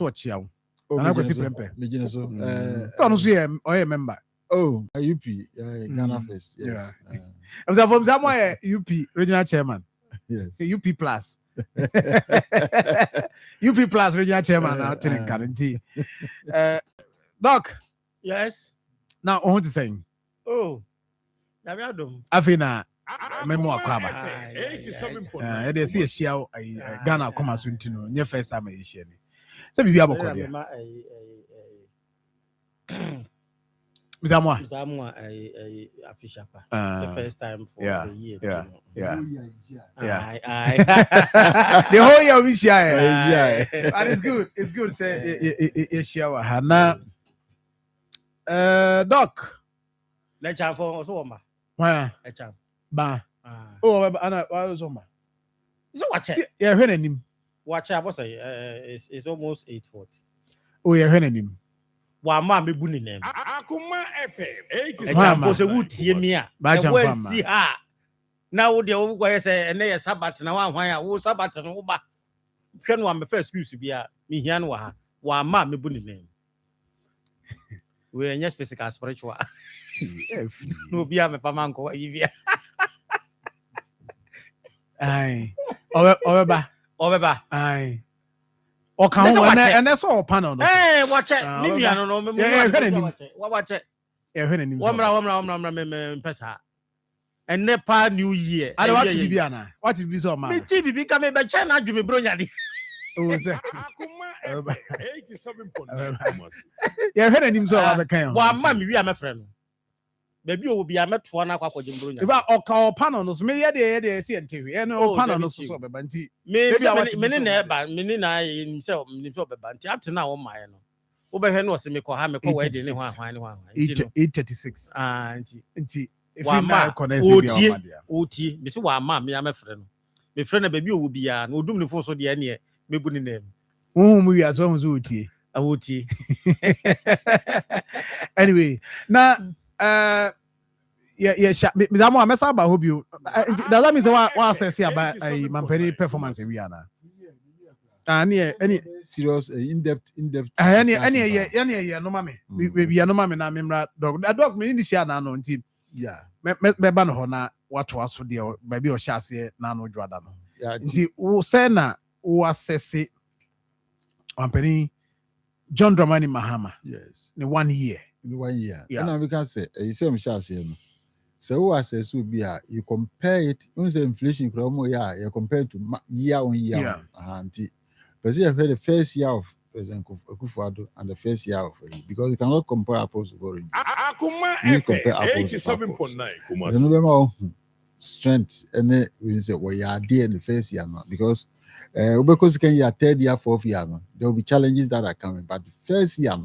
so chiao. And I go see Prempe. So member. Oh, UP, Ghana First. Yes. I'm from somewhere UP regional chairman. Yes. UP plus. UP plus regional chairman out in guarantee. Doc. Yes. Now I want to say. Oh. Afina. Memo Akoma. 87.9. They see a share Ghana Akoma Swintino. Your first time I share. So be able to. Zamwa official. The first time for the year. Yeah. The whole year we share. And it's good. It's good. Say share Hana. Doc. Let's have for Osoma. Why? Ba. Oh, Anna, was on. So watch it. Yeah, her name. Watch I was it's almost 8:40. Oh, yeah, her name. Wa ma me bu ni name. Akoma FM 87. For se wutie mi a. Ba see ha. Na wo de wo go say ene ye Sabbath na wan hwan a wo Sabbath no wo ba. Hwe no am first excuse bia me hia no wa ha. Wa ma me bu ni name. We are just physical spiritual. No be am pa man ko yi. Aye. Obeba. Aye. O kan wo and that's all panel no. Eh, watch it. Ni mi ano no me. Watch it. Eh, hwe nanim. Wamra me pesa. And nepa new year. I what be ana. What be so man. Me ti bibi ka me be che na adwumi bronya di. Oh say. Akoma FM 87.9. Yeah, hwe nanim so wa be kan. Wa ma me wi am frɛ no. Baby obi ameto na kwakwa jimbronya. Eba oka panel no so me ye de see ntehwe. E no panel no so be ba nti. Me na eba, me na himself, me so be ba nti up to now my no. Wo be hwe no se me ko ha me ko we de ne hwan. 836. Nti wa ma oti me se wa ma me amefre no. Me frɛ na baby owo bia na odum ne fo so de ne me bu ne nem. Wo mu wi aso ho so otie. Awoti. Anyway, na Mizamo amesa ba hope you. Does that mean what say about Mampeni performance we are now? Any serious in-depth any no mame. We are no mame na memra dog. That dog me this year na no team. Yeah. Me ba no na what was so there baby o shase na no dwada no. Yeah. Nti wo say na wo assess Mampeni John Dramani Mahama. Yes. In 1 year. In 1 year. Yeah. And we can say, you say, so who assess will be you compare it, you say inflation, you compare to year on year. But see, I've heard the first year of President Akufo-Addo and the first year of because you cannot compare apples to oranges. Akoma FM 87.9. The November strength, and then we say, well, you are there in the first year now because because you third year, fourth year, there will be challenges that are coming. But the first year,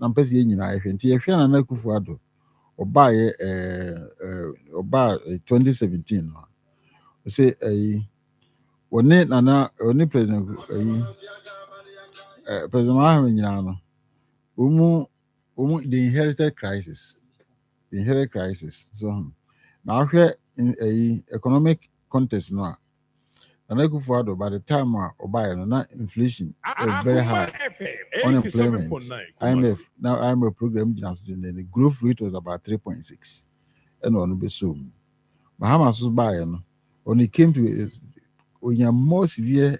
I'm person you know, if you are not Akufo-Addo, or buy 2017, we say when President Mahama, the inherited crisis, So now here in a economic context now. And Akufo-Addo, by the time inflation is very high, unemployment, IMF program, the growth rate was about 3.6. And on the soon. Mahama's when it came to when a more severe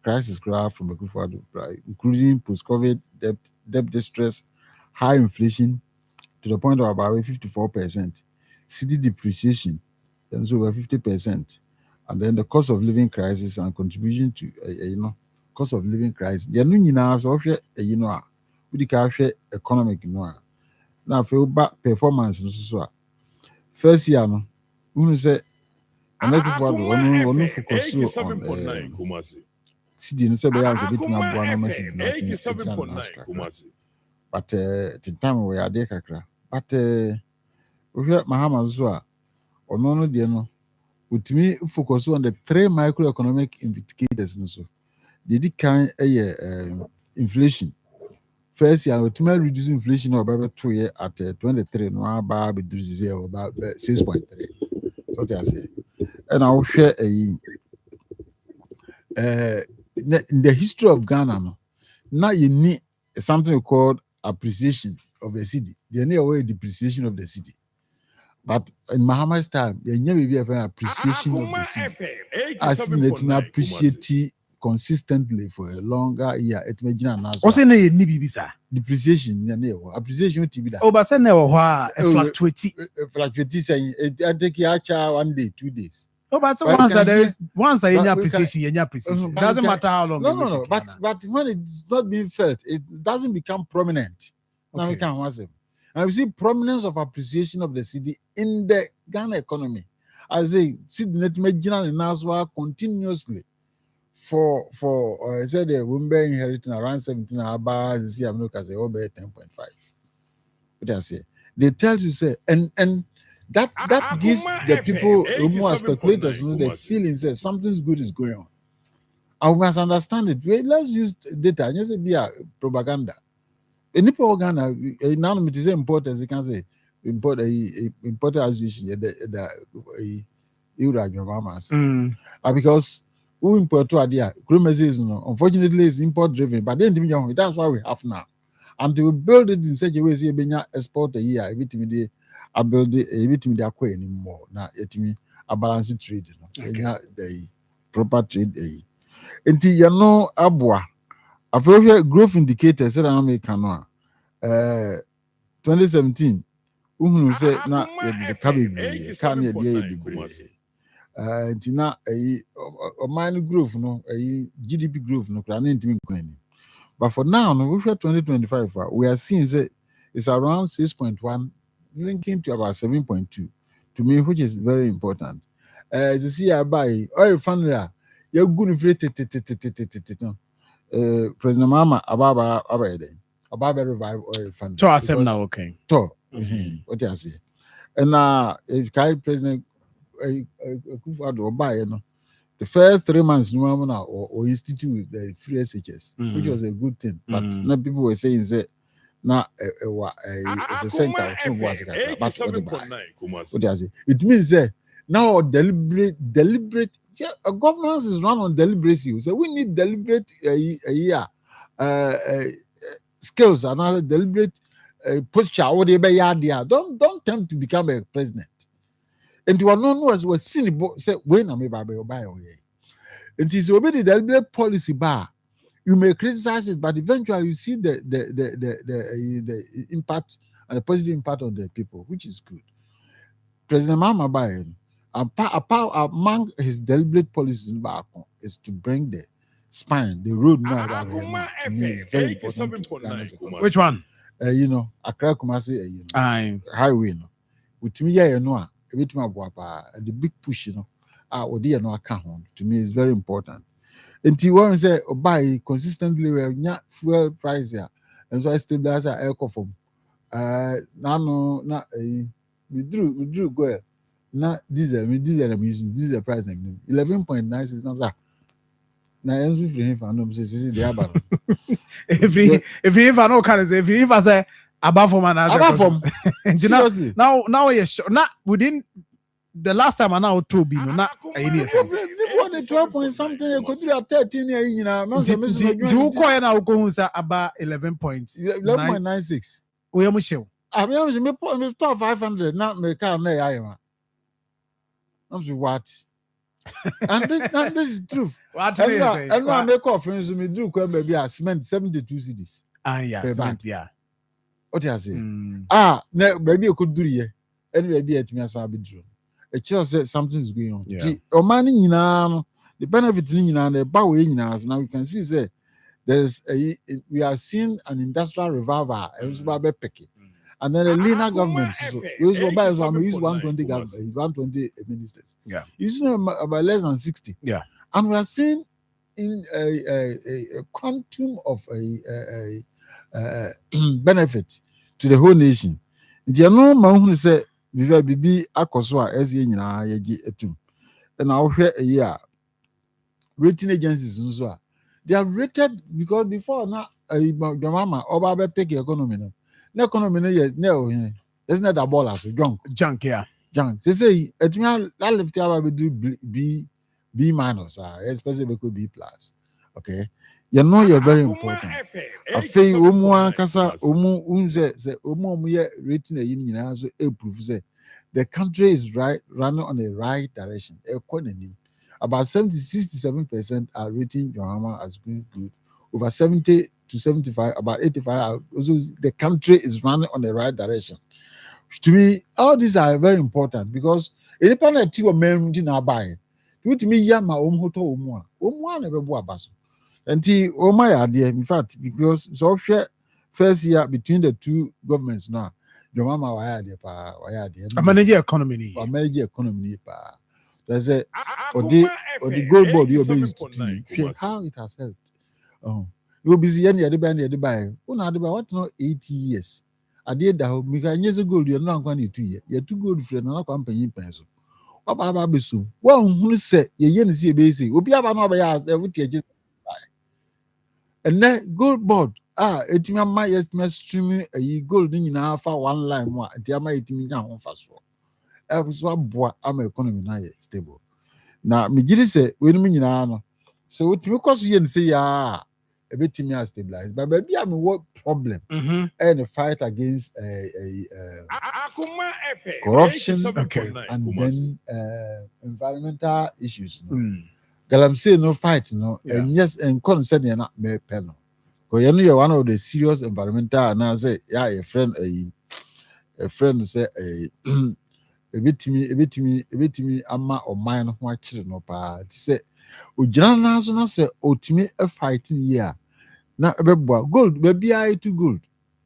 crisis graph from Akufo-Addo, including post-COVID debt distress, high inflation to the point of about 54%, cedi depreciation, and so over 50%. And then the cost of living crisis and contribution to cost of living crisis. They are no enough so we the economic now for performance so first year no we say Akoma on FM focus on 87.9 city no say be am to Akoma na FM 87.9 but the time we are there kakra but we hear Mahama so ono de no with me focus on the 3 microeconomic indicators so the kind inflation first year with me reduce inflation about 2 year at 23 no about 6.3 so what I say and I will share in the history of Ghana no Now you need something called appreciation of the city. They need a depreciation of the city. But in Muhammad's time, they never be an appreciation of the city. As in it may appreciate consistently for a longer year. It may What's in the Nibisa? depreciation. Appreciation to be that. Oh, but send never fluctuate. Fluctuate saying I take your 1 day, 2 days. Oh, but so But once can there you- is once I but any we can- appreciation, It But doesn't you matter how long. No, it will no, no. take, But when it's not being felt, it doesn't become prominent. Now we Okay. can once. And we see prominence of appreciation of the city in the Ghana economy. I say, city net general in Naswa continuously for I said the women inheriting around 17 about see I'm looking at say over 10.5. What I say, they tell you say and that gives the people more speculators the feeling say something good is going on. I must understand it. Well, let's use data. Just be a propaganda. Any organ now it is important as you can say important as you see the because who import to idea unfortunately is import driven, but then that's why we have now. And to build it in such a way, say export a year, everything they are building everything they acquire anymore. Now it mean a balanced trade, the proper trade. Until you know abwa. A very growth indicator said American 2017. Say na the cabbage can now a minor growth no a GDP growth no but for now no we 2025 we are seeing say it's around 6.1 linking to about 7.2 to me, which is very important. As you see I buy oil fund you're good President Mama Ababa revive oil fund. To accept now, okay. What I say. And if President Akufo-Addo buy, the first 3 months or institute the free SHS, which was a good thing. But now people were saying that now it's a center of what I say. It means that now deliberate governance is run on deliberacy. So we need deliberate skills and other deliberate posture. Don't attempt to become a president. And you are known as was seen say when I'm about it is already deliberate policy bar. You may criticize it, but eventually you see the impact and the positive impact on the people, which is good. President Mama Bayen, among his deliberate policies is to bring the spine, the road now that to me is very important. Which one? Accra Kumasi highway. With me, the big push, to me is very important. Until one say buy consistently fuel price here, and so I stabilize air from. We drew go. Now diesel I'm using diesel price 11.96 now that. Now I'm free for no say the about. If I know can say if I say above from seriously now yes not within the last time I now told you not the 12 point something you could do at 13 years do call now go about 11.96 we am show I mean me top 500 now me car na I am what and this is truth and now make off friends me do come maybe a cement 72 cedis yeah what you say maybe you could do here and maybe at me as I be true. A child said something is going on. The benefits in the power now we can see say we are seeing an industrial revival and then a leaner government. So we use 120 government, 120 ministers. Yeah, using about less than 60. Yeah, and we are seeing in a quantum of a benefit to the whole nation. The no man who say we be akoswa as etum. And now here a year rating agencies nso they are rated because before now mama oba pick economy no economy no isn't that a ball as junk they say etumi lift up do B minus especially because B plus. Okay, You know you're very important. I feel Omu Kasa Omu Unze say Omu ye rating a union so prove say the country is running on the right direction. Economy. About 67% are rating Yohama as being good. Over 70 to 75, about 85 are also the country is running on the right direction. To me, all these are very important because any panel two men did not buy. To me, Yama Omhoto Omwa never abaso. And oh my idea, in fact, because so first year between the two governments now, your mama why I manage the economy. I manage the economy. There's a or the gold board you're based to how it has helped. Oh, you'll be seeing the band the buy. What no 80 years. I did that because years ago you're not going to 2 years. You're too good for another company pencil. What about Bisu? Well, who said you see a basic? We'll be able to just and then gold board. It's my estimate streaming a gold in alpha 1 line more. The ama 18 million fast. I was one boy. I'm economy now stable. Now, me just say, when me know. So, what you cause you and say, a bit me stabilized, but maybe I'm what problem and a fight against corruption and then environmental issues. Galamsey no fight, no, and yes, and concern you're not mere penal. Because you know you're one of the serious environmental, and I say, yeah, a friend say a bit me, ama or mine of my children or pa. Say, Ujana so say, ultimate a fighting year. Now, gold, baby, I too good.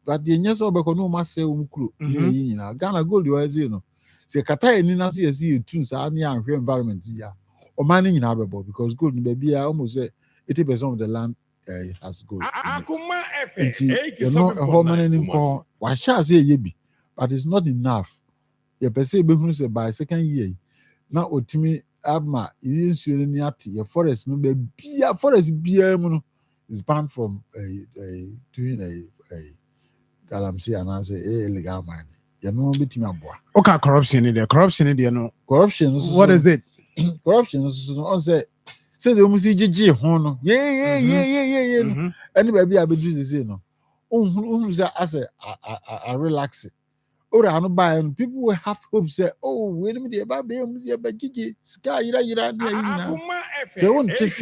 But the yes or no must say, Ghana gold, you are zero. Say, Kata, and Nina see you tunes are near environment, yeah. Or mining in Abebo because gold baby I almost say 80% of the land has gold. Akoma You know a whole many call why shall say yebi, but it's not enough. You per se be by second year. Now ultimate abma is your forest no be a forest beer is banned from doing a galamsey and I say illegal mining. You know between a boy. Okay, corruption in there. Corruption in there, no. Corruption. What is it? Corruption is on say the almost GG hono. Yeah. Anybody I be do say no. As a relax it. Or I don't buy and people will have hope say, oh, wait a minute, about GG sky yira. They won't take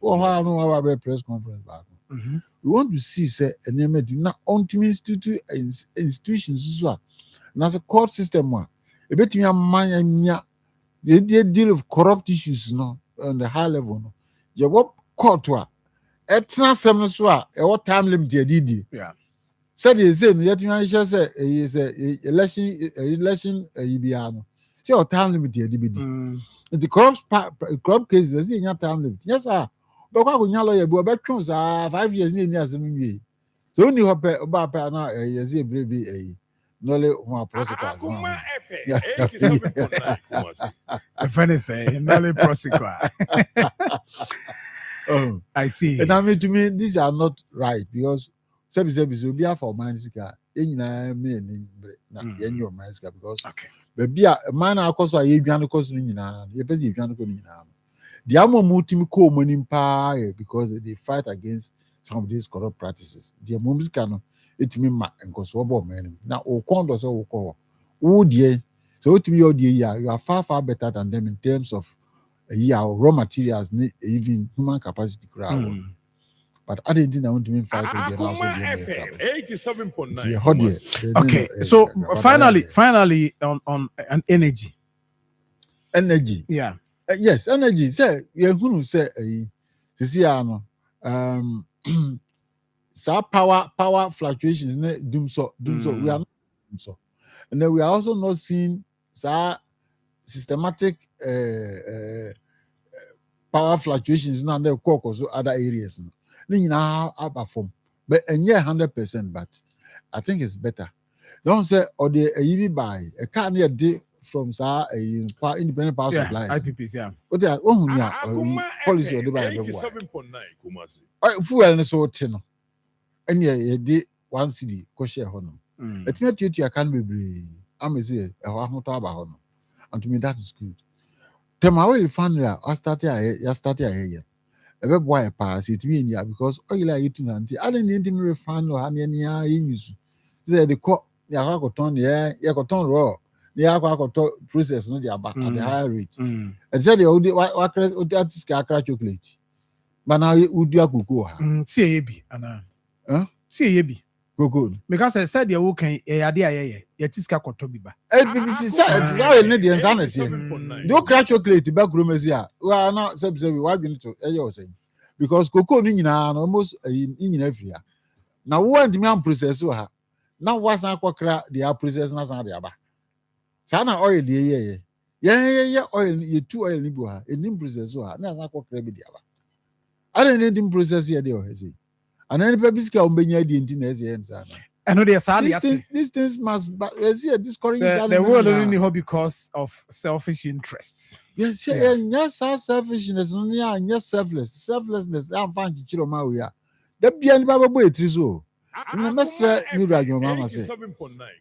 oh, I know our press conference back. We want to see say a name do not ultimate institutions as well. And as a court system one, a bit me a man. They deal with corrupt issues no on the high level. No, you what court wa? It's not some so what time limit did. Yeah. Said he said yet you say is a election ibiano. See what time limit did. The corrupt cases in your time limit. Yes, sir. But what when your lawyer go back 5 years near as so only hope about now is a baby no one prosecute. Funny say, no prosecute. Oh, I see. And I mean to me, these are not right because service will be for Manska. Your Manska because be a man of course I have cost you busy the Amo Multimico money pie because they fight against some of these corrupt practices. The Mumscano. It mean and Kosovo man. Now, O Condo so call. Oh dear. So to me, oh dear, you are far better than them in terms of raw materials, even human capacity crowd. But I didn't want to mean fight with the 87.9. Okay, so finally on energy. Energy. Yeah. Yes, energy. Say you who say so power fluctuations doom so we are not doom so, and then we are also not seeing systematic power fluctuations now there also other areas now perform but and 100%, but I think it's better. Don't say or the EV buy a car near day from independent power supplies. IPPs, yeah. What are policy or the buy 87.9 fuel so tin. And yeah, did 1 city share honor. It's not you can be I'm say and to me that is good. Them I will find I started here. Ebe boy pass it mean ya because oil are eating anti. I didn't need him refine or any use. Say the court ya cotton ya cotton raw. Ya cotton process no dia back at the higher rate. And said the old what chocolate. But now you do a cocoa. See a bi ana. Huh? See a bi. Cocoa. Because I said you can ye tiska koto bi ba. BBC said how need the insanity. Do crack chocolate back room as ya. Well now say we been to saying. Because cocoa ni nyina almost in every year. Now want me am process so ha. Now was akwa the process na san de aba. Sana oil ye. Yeah oil ye two oil ni bu ha. Enim process so ha. Na san akwa kra bi de aba. I don't need him process here there say. And any purpose ka umbenya di enti na say ensa na. I know they're sadly These things must but see this current the world only know because of selfish interests. Yes, selfishness, yes, selflessness. I'm fine, Chiroma. We are the Bian Baba Boy Trizo. Master Mirajo, Mamma say,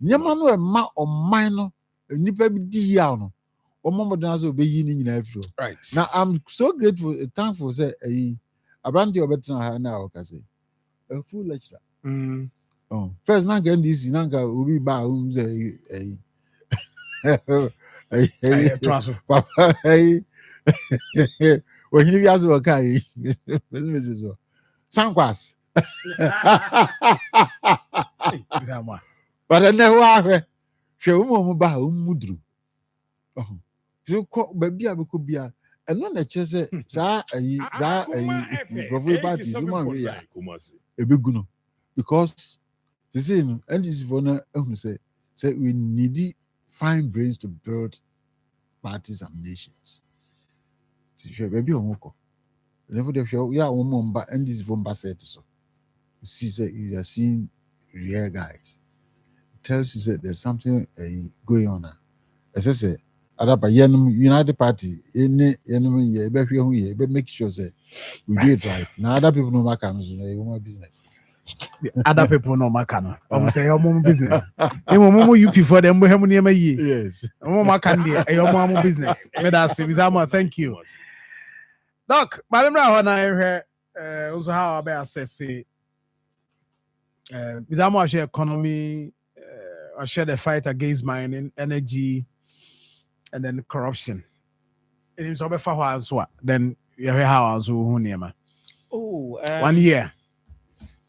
Yamano, ma or minor, Nipper Diano, or Mamma Dazo be in every. Right. Now I'm so grateful, thankful, say, a brand of better now, I say, a full lecture. Oh, first, not getting this, Nanka will be by who's Papa, when you guys were carrying Mrs. Sankwas. But I never have show Mumba Mudru. Oh, so called baby, I could be a non a chess, a party, a big guno. Because the same, and this is for say we need fine brains to build parties and nations. Baby Omoko. Never the show, yeah, woman, but and this from Basset. So you see, say you are seeing real guys. It tells you that there's something going on. As I say, Adapa United Party, any enemy, but make sure say we do it right. Now other people know my business. Other people know my canon. I'm say your mom business. You prefer them we have money year. Yes. Mama can be your mom business. Thank you. Doc, Madam Ra, I heard also how about say Bizamo share economy, I share the fight against mining, energy, and then corruption. And it's over for as well. Then you hear how I was who Oh, 1 year.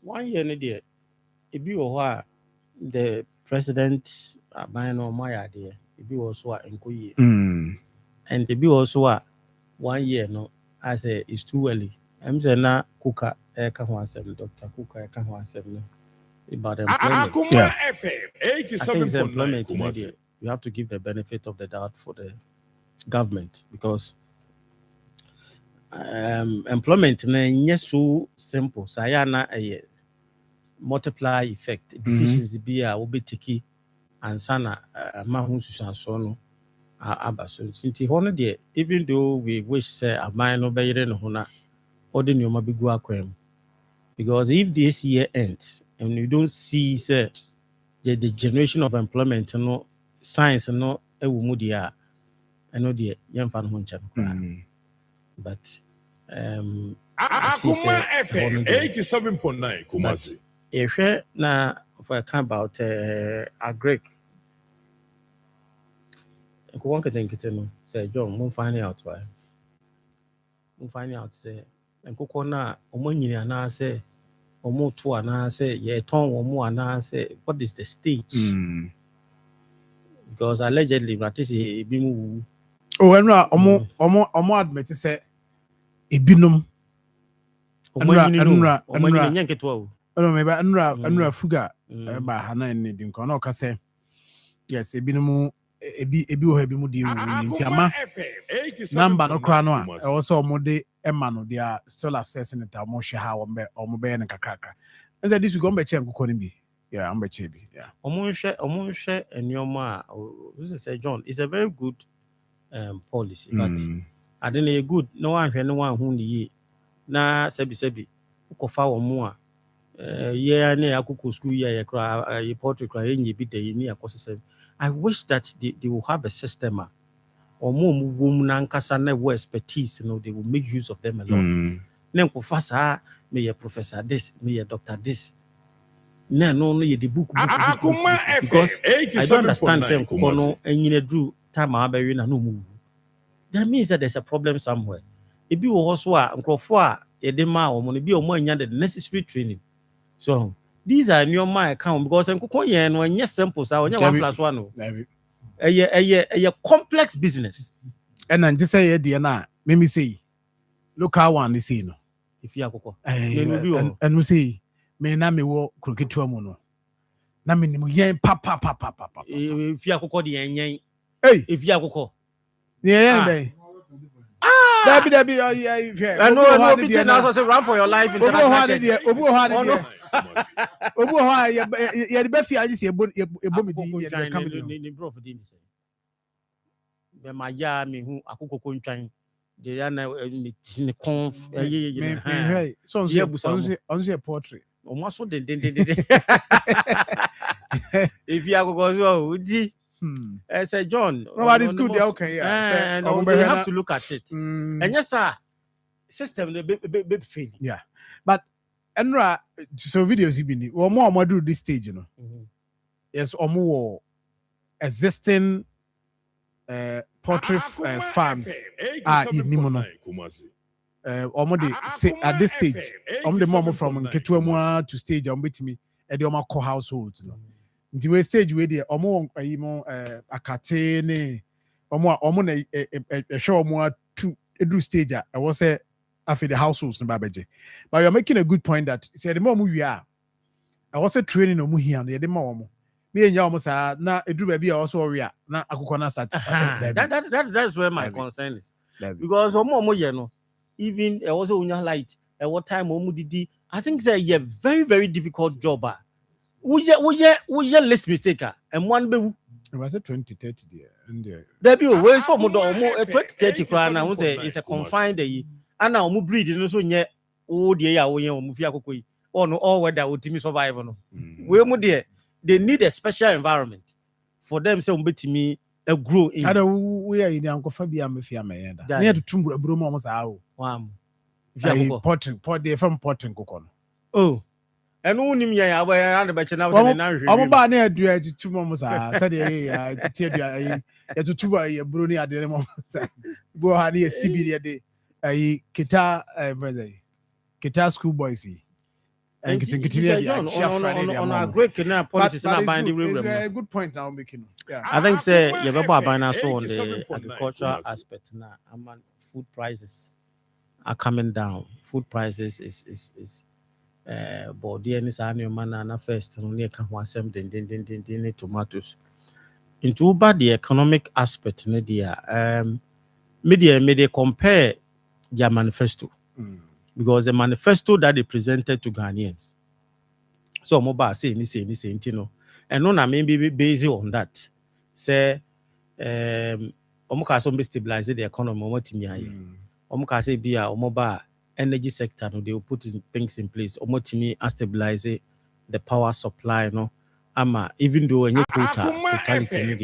1 year, dear. If you are the president, my no my idea. If you also are in Koye, and if you also are 1 year, no, I say it's too early. I'm saying now, Kuka, Dr. Kuka, about employment. Akoma FM, employment 87.9. you have to give the benefit of the doubt for the government because employment is so simple. So I na a multiply effect. Decisions be a will be taken and sana mahusu so no abaso. Since hono there, even though we wish say a man no be no hona, ordinary ma be go akwem. Because if this year ends and you don't see say the generation of employment no science no ewumu dia eno dia yemfa no nchan but Akoma FM 87.9 Kumasi. Ehwe na for I can about agric ko won kete no say John mun find out why mun find out say nkoko na omanyini ana say omo to ana say ye ton omo ana say what is the stage because allegedly but this is bimu omo admit say ebinom omanyini nyanketo o maybe anura fuga ba hana ni din ko na o ka say yes ebinom ebi o ebi mu di nti ama number no kra no a also omode ema no they are still assessing it am hwe ha ombe ne kakaka and this we go be check ko ni bi yeah am be check bi yeah omonhwe enioma this is John it's a very good policy but I don't good no one hwe no one hu ni na sebi ukofa wo mu a yeah na akoko school year kra report kra enye bi dey ni akosese I wish that they will have a system or more woman and expertise, they will make use of them a lot. Nenko fasa me ye professor this, me ye doctor this. No, ye the book. Because I don't understand some kono and you do time I bury na no move. That means that there's a problem somewhere. If you also are uncrofoa, a dema or money be or more the necessary training. So these are in your mind account because I'm cooking and when yes samples are 1+1. A complex business. And then just say Diana, me say local one is no. If you are and we say me na me wo kroketu amu na me nimu yen papa if you are the yen if you are yeah Debbie I know be now say run for your life in obu ho ya de be fi agi se ebo me di ya come ni bro for di say be ma ya me hu akoko kontwan de ya na me conf ye so on say portrait almost so de if you are so udi say John nobody school they okay and we have to look at it and yes sir system be fail yeah but enra so videos be ni more do this stage you know yes more existing portrait farms inimuno say at this stage the mom from Ketuamua to stage betimi e de call households no nti we stage we dey ayimo akate ne na hwe to edu stage I was say after the households no babeje but you're making a good point that say the mom we are I was say training no mu hia no ye de mom me enya omo sa na edu ba bia also ori a na akukọ na sat that's where my concern is because omo ye no even also unya light at what time omo didi I think say a very very difficult job we less mistake and one be was it 2030 there there be we so mo 2030 kwa na who say it's a confined day and now omo breed no so nye o de ya wo ye omo fi akoko yi no all weather otimi survive no we mo there they need a special environment for them so betimi grow in ada we are in ankofa bia mafia mayenda na ye tutumbura bro mo sa o wam pot dey from potting kokon oh and unim ya and be chena we na hwe omo ba na adu atutu mo sa say dey ya tete adu ya tutu ba ye bro ni ade mo sa bo ha ni sibiri de kita brother kita school boys and on a great canal policies na bind the real a good point now making yeah I think say you be buying so on the agricultural aspect now food prices are coming down food prices is body any sanu man na first no near can one sem den tomatoes into bad the economic aspect na there media compare their manifesto because the manifesto that they presented to Ghanaians. So Moba say you know, and no na maybe based on that. Say omuka so stabilize the economy omotimi aye. Omuka say bia omoba energy sector no they will put things in place. Omotimi stabilize the power supply no. Ama even though any quota totality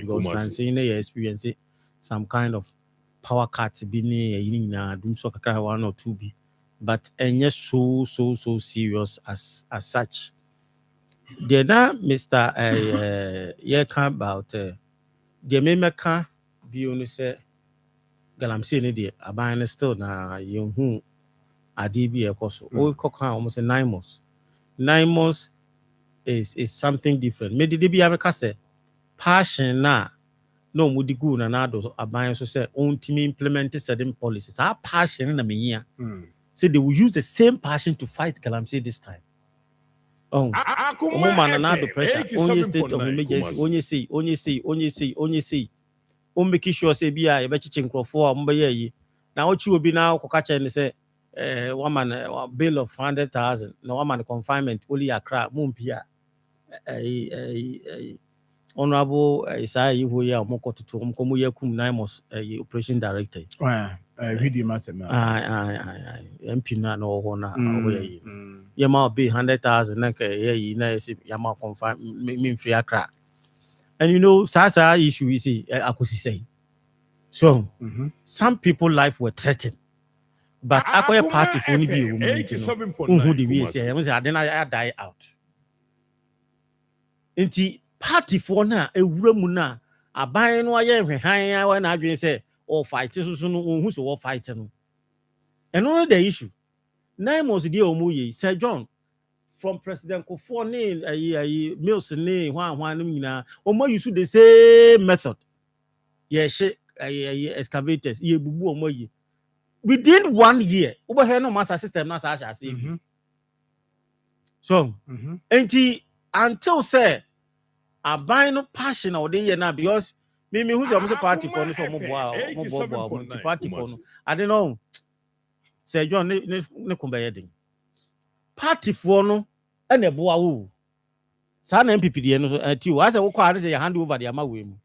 because saying they experience some kind of power cuts be near doom so kakra 1 or 2 be but and so serious as such there now Mr. yeah come about the memeka be only say galamsey ne dey aban still na yehu ade bi ekoso o kokran almost 9 months 9 months is something different me did be ameka say passion na no mudi good na do aban so say ontimi implement certain policies our passion na me here say they will use the same passion to fight galamsey this time man na do pressure only state of emergency only say o make sure say bia e be chichi nkrofo a mba yi na o chi obi na ko kacha ni say one man bill of 100,000 no one man confinement only Accra mumpia honorable Isaiah Ihoya omokotutu omkomo yakum 9 months operation director video master MP na no ho na we ye ma be 100,000 na ka ye na ya ma confirm me free Accra and you know sasa issue is akosi say so some people life were threatened but akoye party for ni bi e wo mu 87.9 the we say I didn't die out nti party for na ewura mu na aban no aye hwehan wa na adwen say all fight so no hu so all fight no and no the issue 9 months dey o mu ye Sir John from President Kofo ne Mills ne hwan no nyina o mo use the same method ye she excavators ye bubu o mo yi within 1 year over here no master system na sa say so until say aban no passion or dey na because me who's your party for no so mo party for no I don't know Sir John ne kumbaye den party for no ene boa wo sa na MPP de no so ati wo ase wo kwa say hand over the amawe mu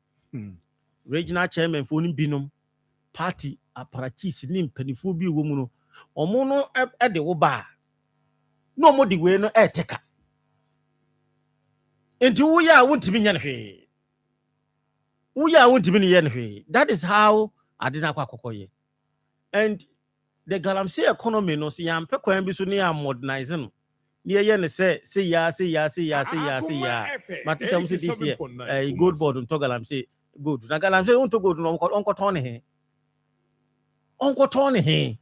regional chairman for no binom party apparachis ni mpanifo bi wo mu no omo no e de wo ba no mo de we no e teka enti wo ya wontimi nya nhwe wo ya wontimi ne ye nhwe that is how adina kwa kokoye and the galamsey economy no so yam pe kwan bi so ne ya modernize no ne ye ne say ya but some say this year gold board on to galamsey gold na galamsey on to gold no onko ton he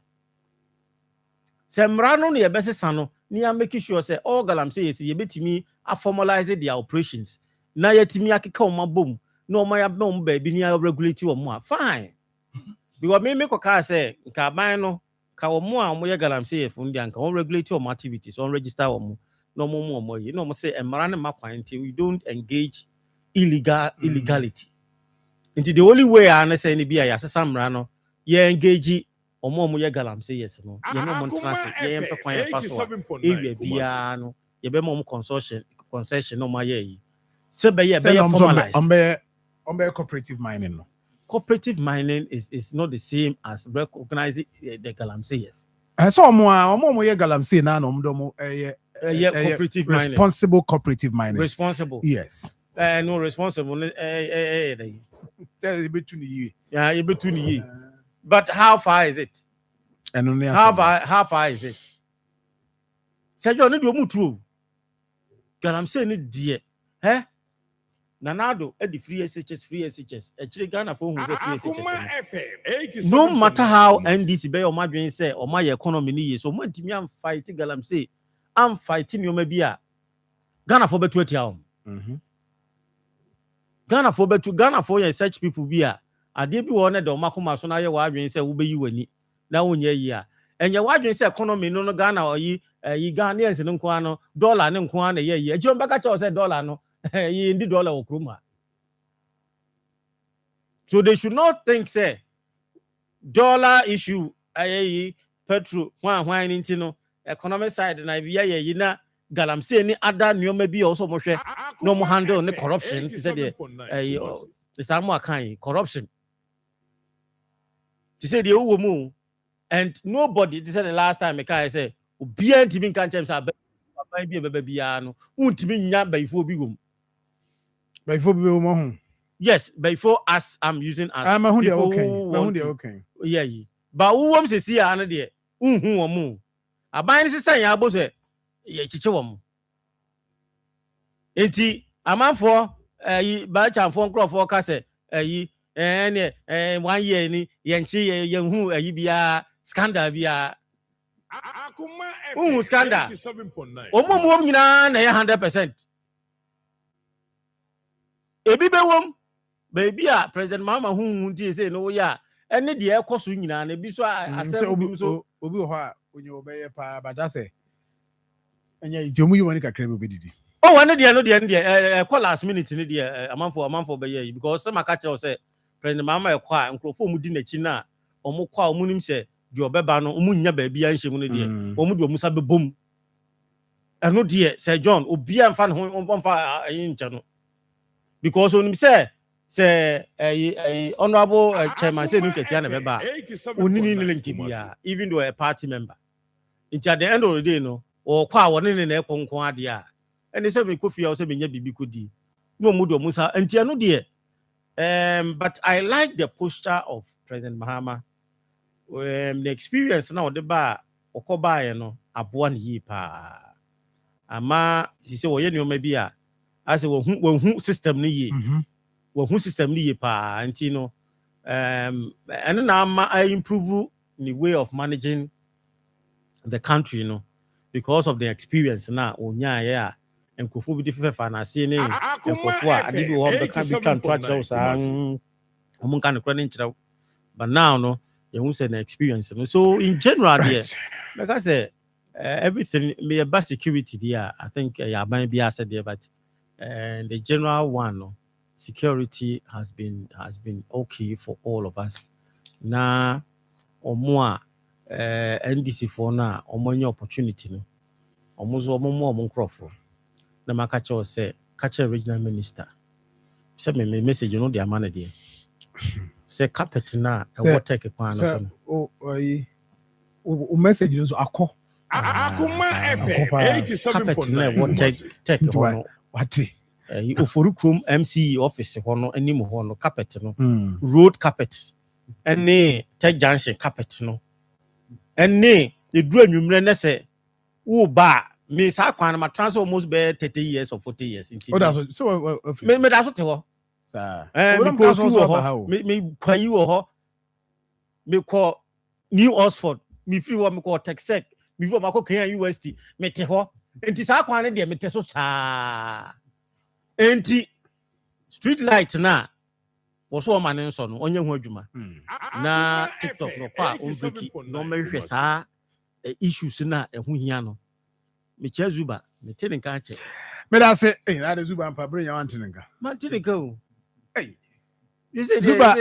semra no ye besesa no ne ya make sure say all galamsey yes ye betimi a formalize their operations na yetimi akeka o mabom na o ma ya no ba bi ni regulate o mo fine because me ko ka say nka ban no ka o mo a mo ye galamsey fu ndi anka o regulate o activities on register o mo no mo yi no mo say emra ne makwan until we don't engage illegality until the only way I say ni bia ya sesa mra no ye engage o mo ye galamsey yes no ye no mo ntranse ye mpe kwan ye fa so area bia no ye be mo concession no ma ye yi se be ye formalized on be cooperative mining no. Cooperative mining is not the same as recognizing the galamsey yes so omo ye galamsey na no mdo cooperative mining responsible cooperative mining responsible yes no responsible you between you yeah you between you but how far is it and how far is it say you no do mu true galamsey ni die nanado e di free SHS e chire Ghana for hu free SHS no matter how NDC be your madwen say o ma economy ni ye so mo ntimi am fight galamsey am fighting you maybe a Ghana for betu atia Ghana for your search people bi a ade bi wo ne de o makoma so na ye wa adwen say wo be yi wani na wonya yi a enye wa adwen say economy no Ghana oyi Ghanaians no nko ano dollar ne nko ana ye ejiro mbaka cha say dollar no yi ndi dollar okruma so they should not think say dollar issue ayi petrol hwan nti no economic side na bi ye yi na galamsey ni ada nyoma bi also mo hwe no mo handle ne corruption ti say the Islamu akan corruption ti say the wo mu and nobody ti say the last time I say obi antimi kan chem say aban bi bebe bia no untimi nya bayifo bi wom bayifo bi wo mo yes bayifo as I'm using as I'm okay yeah ba wom se si an de unhu wo mu aban ni sesan ya bo se ye chiche wo mu enti amanfo ba chamfo nkrofo ka se ne 1 year ni ye nchi ye hu bia scandal bia Akoma scandal 87.9 omom nyina na ye 100% ebi be wom baby a president mama hu nti say no ya ene de ekoso nyina na bi so asem bi so obi ho a onye obeye pa bada say enye itomu yi woni kakra be obedidi wane de call last minute ni de amanfo be ye because some aka tell say president mama e kwa nkrofo mu di na chi na omo kwa omo nim say de obeba no omo nya ba bia nhye mu ne de omo de omusa be bom eno de Sir John obi amfa ne ho mfa ayi nche no because onim say honorable chairman say no ketia na beba onini ne link bia even though a party member it at the end of the day no or kwa woni ne na ekonkon ade a ene say me kofia o say me nya bibi kodi no mu do musa enti eno de but I like the posture of President Mahama the experience now the bar okoba no aboa ne yi pa ama si se wo ye ne o ma bi a ase wo hu system ne yi wo hu system ne yi pa anti no and na ama I improve the way of managing the country because of the experience na onya ya enkofo bi defefa na se ne enkofo a ade bi wo be kan bi kan track so sa omun kan kro ne nkyerɛ but now no you say the experience so in general there like I say everything me about security there I think ya ban bi said there but the general one security has been okay for all of us na omo NDC for na omo opportunity no omo zo omo nkrofo na maka cho say catch regional minister say me message no dey man there say carpet na e water ke kwa na so o message no akọ Akoma FM 87.9 water take hono wati oforu krom MC office hono anim hono carpet no road carpet ene tech junction carpet no ene eduru anwumre na se wo ba me sa kwan na ma transfer almost be 30 years or 40 years into so me da so te ho sa because me kwa yi wo ho me call New Oxford me free wo me call Texas me free ma ko Kenya University me te ho enti sa kwan ne de me te so saa enti street light na wo so ma ne nso no onye hu adwuma na TikTok no pa on breaki no me hwɛ saa issues na ehu hia no me che Zuba me te ne kan che me da say na de Zuba mpa bring your antenna nka man te ne ka o you say Zuba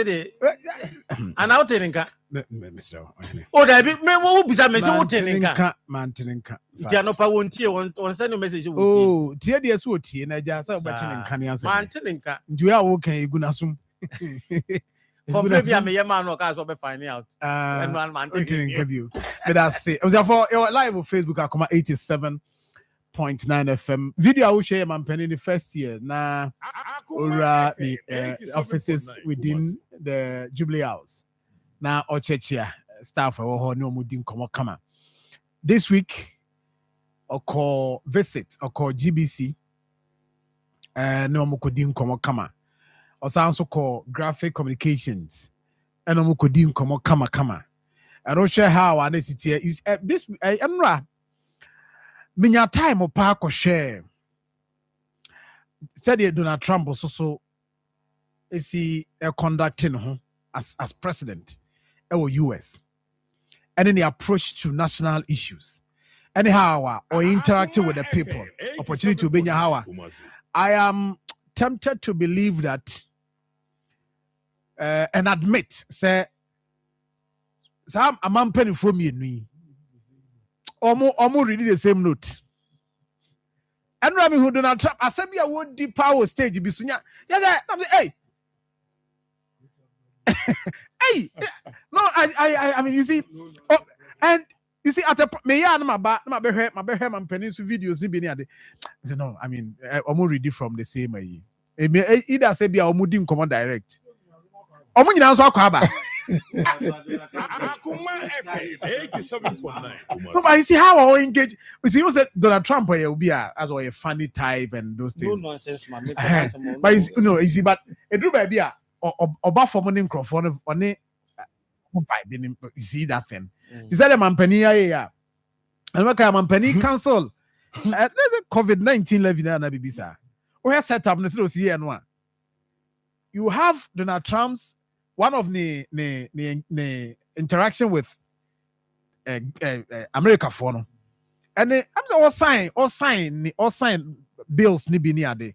and out te ne nka Mr. o da bi me wo bisa me se wo te ne nka man te ne nka ti anopa won tie won send no message wo tie oh tie de so tie na ja sa ba te ne nka ne ansa man te ne nka ndu ya wo kan eguna sum Complain bi am ye man no ka so be find out and man te ne nka bi o but that's it. It was for live on Facebook Akoma 87.9 FM video I will share man penny the first year na ora the offices within the Jubilee House na ochechia staff we ho no mudin komo kama this week or visit or GBC no mo kodin komo kama also call graphic communications and no kodin komo kama I don't share how I this Emra minya time o pa ko share said Donald Trump so is he conducting as president or US and then the approach to national issues anyhow or interacting with the people opportunity to be how I am tempted to believe that and admit say some a man penny from you almost reading the same note and Rami who Donald Trump Asabia would deep power stage be sunya yes hey hey no I mean you see and you see at me ya na my behe man penis videos bi ni ade no I mean almost read it from the same either say be almost come direct omo nyina so akwa ba Akoma FM 87.9. No, but you see how I engage. You see, you said Donald Trump will be as a funny type and those things. No nonsense, man. But you see, but it do baby oba for money microphone on it. You see that thing. Is that a mampany? Yeah. And what kind of mampany cancel? There's a COVID-19 levy there na bibisa. We have set up this see and one. You have Donald Trump's one of the interaction with America for no, and I'm all sign bills ni bi ni ade.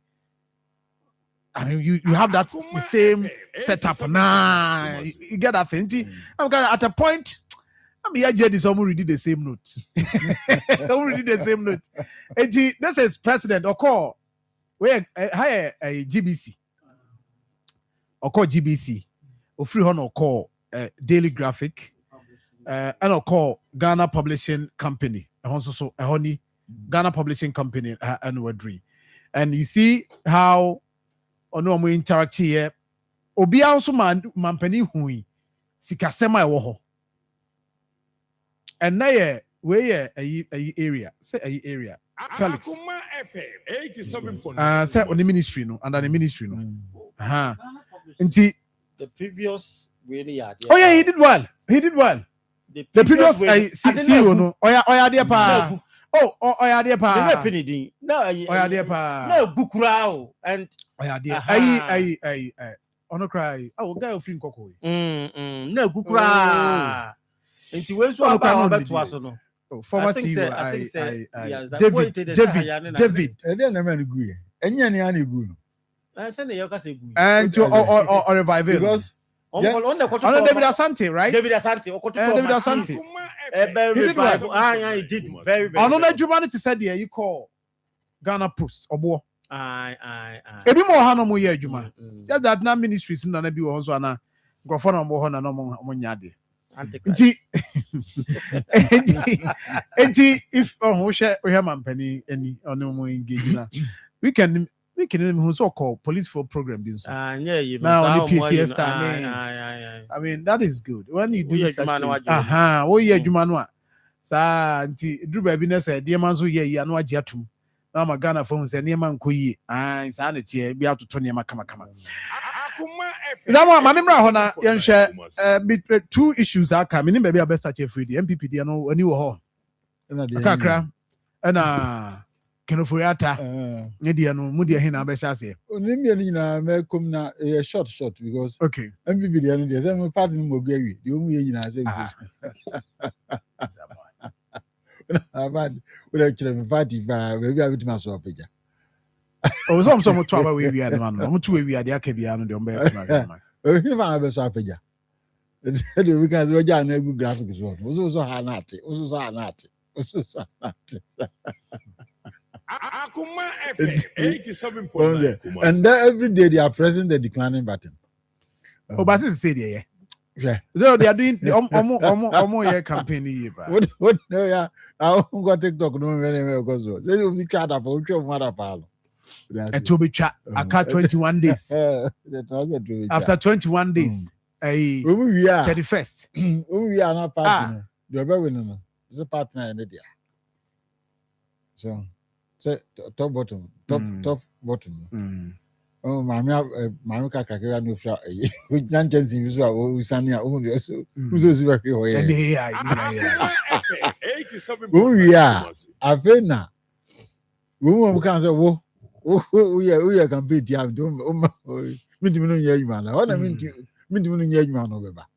I mean, you have that the same setup now. You get that thing. I'm at a point. I'm here. This already the same note. Already the same note. And this is president or call where hire a GBC or call GBC. Free honor call Daily Graphic and call Ghana Publishing Company also a honey Ghana Publishing Company and Wadri. And you see how no we interact here obi also man penny hui sikasema ewo ho And now we a area. Say a area. Felix. Akoma FM 87.9. Say on the ministry no, under the ministry no. Nti the previous really had. Oh yeah, he did well. He did well. The previous CEO no. Oya there pa. Oh yeah there pa. The finidi. No, oya there pa. No bukurao and oya there. Ayi. Ono cry. Oh guy of Nkoko. No bukura. Nti we so aba beto aso no. Former CEO. I think David. Then na man gu. Enya ni an gu no. Say na yoka say gu. And to or revive because on David Asante, right? David Asante. David Asante. He did very very. On that humanity said there you call Ghana Post obo. Aye. Ebi mo ha no mo ye adwuma. Just that na ministries na bi wo so na grofo na mo ho na no mo nyade. Enti if we share mampani any on mo engage na we can who so call police for program being so. Yeah, you now the PCS time. I mean that is good. When you do such things. Oh yeah, adwuma no a. Sa nti dru ba bi na say de man so ye ya no age atum. Na ma Ghana phone say ne man koyi. Sa na tie bi atoto ne ma kama. That one, my memory on a share two issues are coming in. Maybe I best start free the MPP. They know when you were home. Kakra and Kenofuriata. Media no Mudia Hina Beshase. Only may come na a short because okay. MPP the other day. I'm part in Mogeri. The only in I say. We're actually party for maybe I will myself. Oh, some trouble we are man. I'm 2 we are the Akabiano, the Umber. If I have a sapija, we can do a good graphics one. Also, Hanati, also Hanati, also Akoma FM 87.9. And then every day they are pressing the declining button. Oh, but this is yeah. Yeah. So they are doing the almost campaign. What? No, yeah. I won't go TikTok. No, very because they will be cut up. Which of mother palo. And to be chat, I cut 21 days. After 21 days, we are 31st. We are not partner. You're very winning. It's a partner in India. So, say top bottom. Oh, my cracker, no fly. With Nanjans in Visual, Sania, only also. Who's very we are. I've been now. We can't say, we are complete. You have done. Mean to know you man. What I mean to know you man over.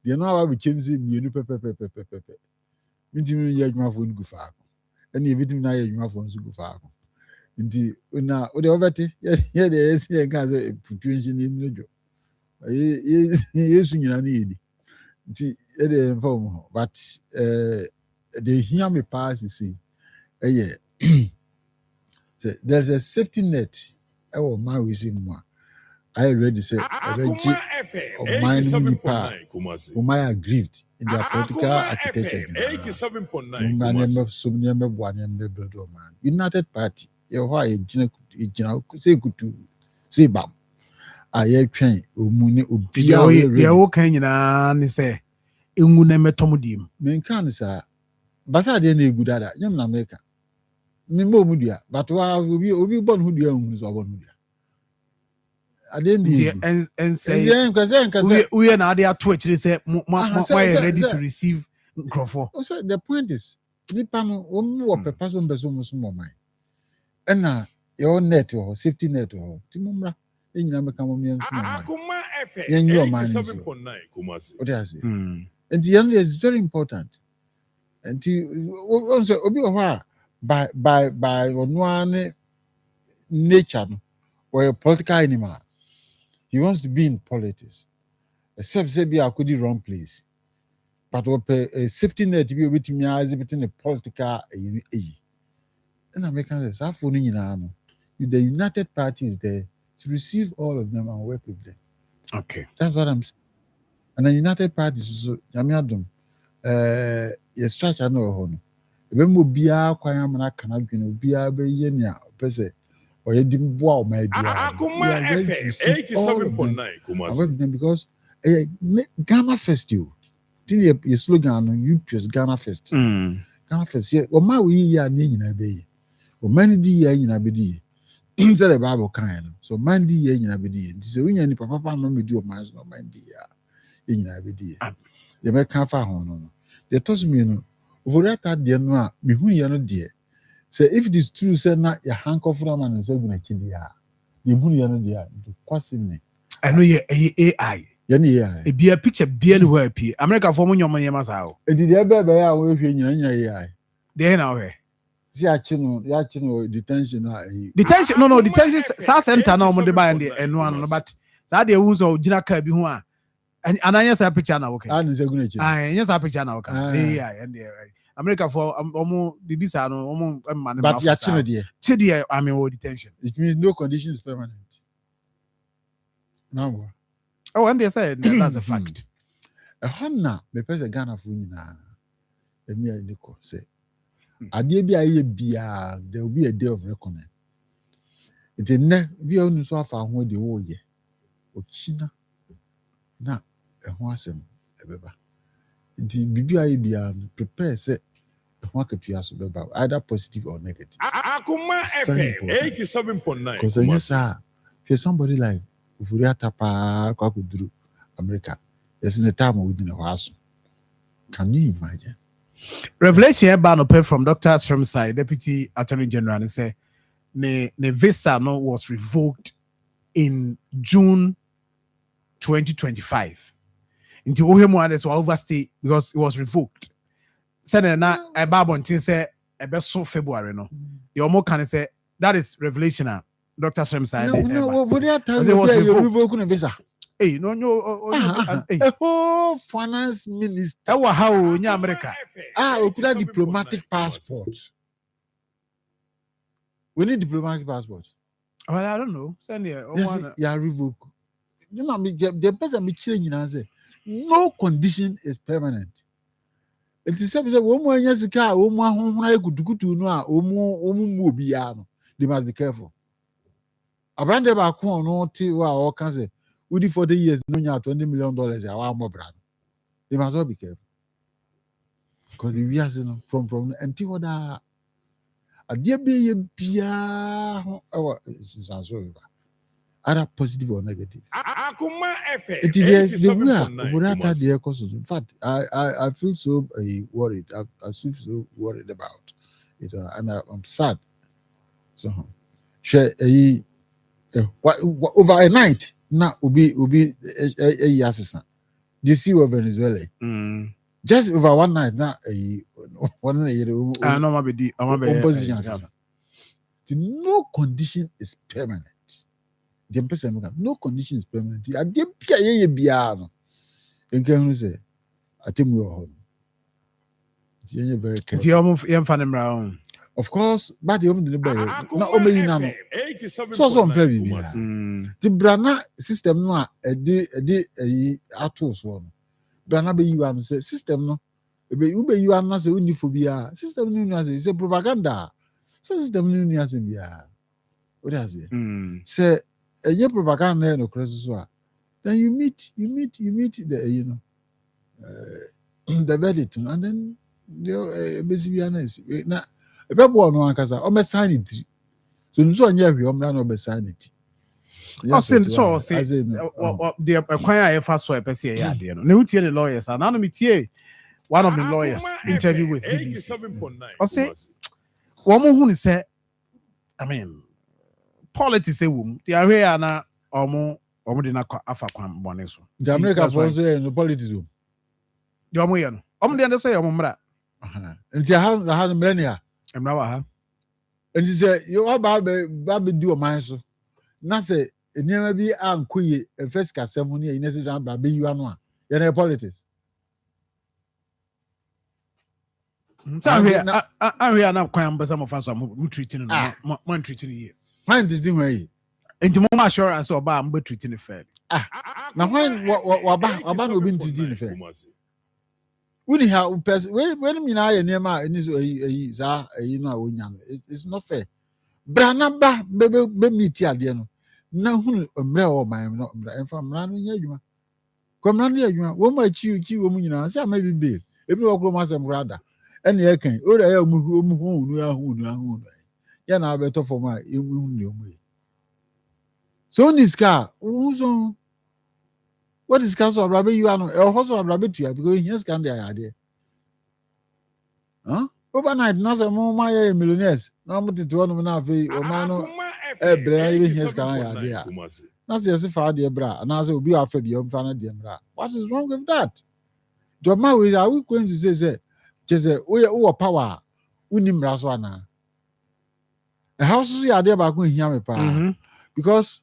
You know how we change him, you know, pepper. Mean to know you man for good far. And you between you man for good far. Indeed, now, what over it? Yeah, there is a kind of situation in the job. Yes, you need it. But they hear me pass, you see. There's a safety net. Oh, my wisdom. I already said, whom I aggrieved in their political architecture. 87.9. United Party. Why say good to say bam. I train Umuni Ubia say Ungunemetomudim. Men can say, but I didn't good at that. Young America. Nimbo Mudia, but why will be born who the own is over Mudia? I didn't and say, we are now there Twitch. They say, ready to receive Crawford. The point is, Nippon or person besumus more mine. And now your net or safety net or Timumra in Yamakamonian. Akoma FM 87.9. What does it? And the end is very important. And also, by one nature or a political animal, he wants to be in politics. Except say be a could wrong place. But a safety net to be with me as between a political and Americans say, the United Party is there to receive all of them and work with them. Okay. That's what I'm saying. And the United Party is Yamiadum. You stretch I know. When we be a Quayamana Canadian, be a Bayania, Pese, or you didn't wow my dear. Akoma FM 87.9. Because Ghana Festival. your slogan on UPS Ghana First. Ghana First. Yeah, well, my we ya ni na be. Well, many di ya na be di. Instead the Bible kind. So man di ya na be di. So we ni papa no me di o man no man di ya na be di. They make can fa ho no. They toss me no. Over that de no a me hu ya no de. Say if it is true say na ya handcuff na man say go na kidi ya. The hu ya no de ya. Kwasi ne. I know you AI. Yeah. It be a picture be anywhere appear. America for money money masao. E did ebe be ya we hwe nyina AI. There now here. See ya chino detention na Detention no detention sa center na omo de buy and eno no but sa de wu so gina ka bi ho a ananya sa picture na okay. Ah nse guna chi. Ah anya sa picture na okay. AI and America for omo bibi sa no omo man. But ya chino de. Chidi I mean detention. It means no condition is permanent. No. Oh, and they said that's a fact. A honna me pese Ghana for nyina. Emi aniko say. Ade bi aye bia there will be a day of reckoning. It is ne bi onu so afa ho de wo ye. Ochina na ho asem ebeba. Di bibi aye bia prepare say ho akatua so beba either positive or negative. Akoma FM 87.9. Because yes sir, if somebody like Ufuriata pa kwa kuduru America, there's in a time within a house. Can you imagine? Revelation ban up from Dr. Asram's side, Deputy Attorney General, and say the visa no was revoked in June 2025. Until Ohemu others were overstay because it was revoked. Said na a babon tin say a best so February no. The Omo can say that is revelation. Dr. Asram's side. No, what are you revoking visa? Hey, no, a whole finance minister. How in America? We could have diplomatic passport. We need diplomatic passport. Well, I don't know. Send here. Yeah, revoke. You know, the person me changing and say no condition is permanent. It is something that woman yes car, woman who I could do no, they must be careful. A brand of our no tea or can say. Would 40 years, no, $20 million. Our more brand. They must all be careful. Because if we are from until what a dear be either positive or negative. Akoma FM. It is the course. In fact, I feel so worried. I feel so worried about it, and I'm sad. So, share over a night. Na ubi a assistant. DC of Venezuela. Just over one night na one year. No opposition assistant. No condition is permanent. The person no condition is permanent. I did pia biano. You can say I think we are home. You're very careful. Of course, but the only not only in so unfair. The Brana system no a atos one. Brana be you and say system no. Ube you and say uniphobia. System no say propaganda. System no say bia. What does it? Say a year propaganda no cross so. Then you meet the the verdict and then the basically honest. Now Ebe no ankasa o me sign it. So nso anya hwe o mra no be sign it. O say the kwan a yefa so epese e ade no. Na hutie the lawyers and na me tie one of the lawyers interview with BBC. O say wo mo hu ni say I mean politics e wom. The area na omo de na afa kwan bone so. The America for so no politics wom. The omo ye no. Omo de say omo mra. Nti ha millennia Emra and you say you about baby do a man so. Na say never be ankoye and first ceremony in necessary baby you are no politics. So we are now quite some of us are treating no treating here. When did you way? Into more assurance or bam but treating the fair. Now when what will be treating the fair? We have person when me na near ma is it's not fair. Brana ba be meet ade no. Na hunu omre o man no omre emfa mra no nya adwuma. Commander, you want my chew, woman, I say, maybe bill. If you go, Master Brother, and you can, or I am who, yeah, now better for my way. So in this car, who's on? What is council of Rabbi? You are no, or also of Rabbi to you because here's can the idea. Huh? Overnight, nothing more my millionaires. Now, but it one of an ave or man, even here's can idea. That's just if I dear bra, and as it will be after the young fan dear bra. What is wrong with that? The man is, are we going to say, just a we are power, unim raswana. A house is the idea about going here, because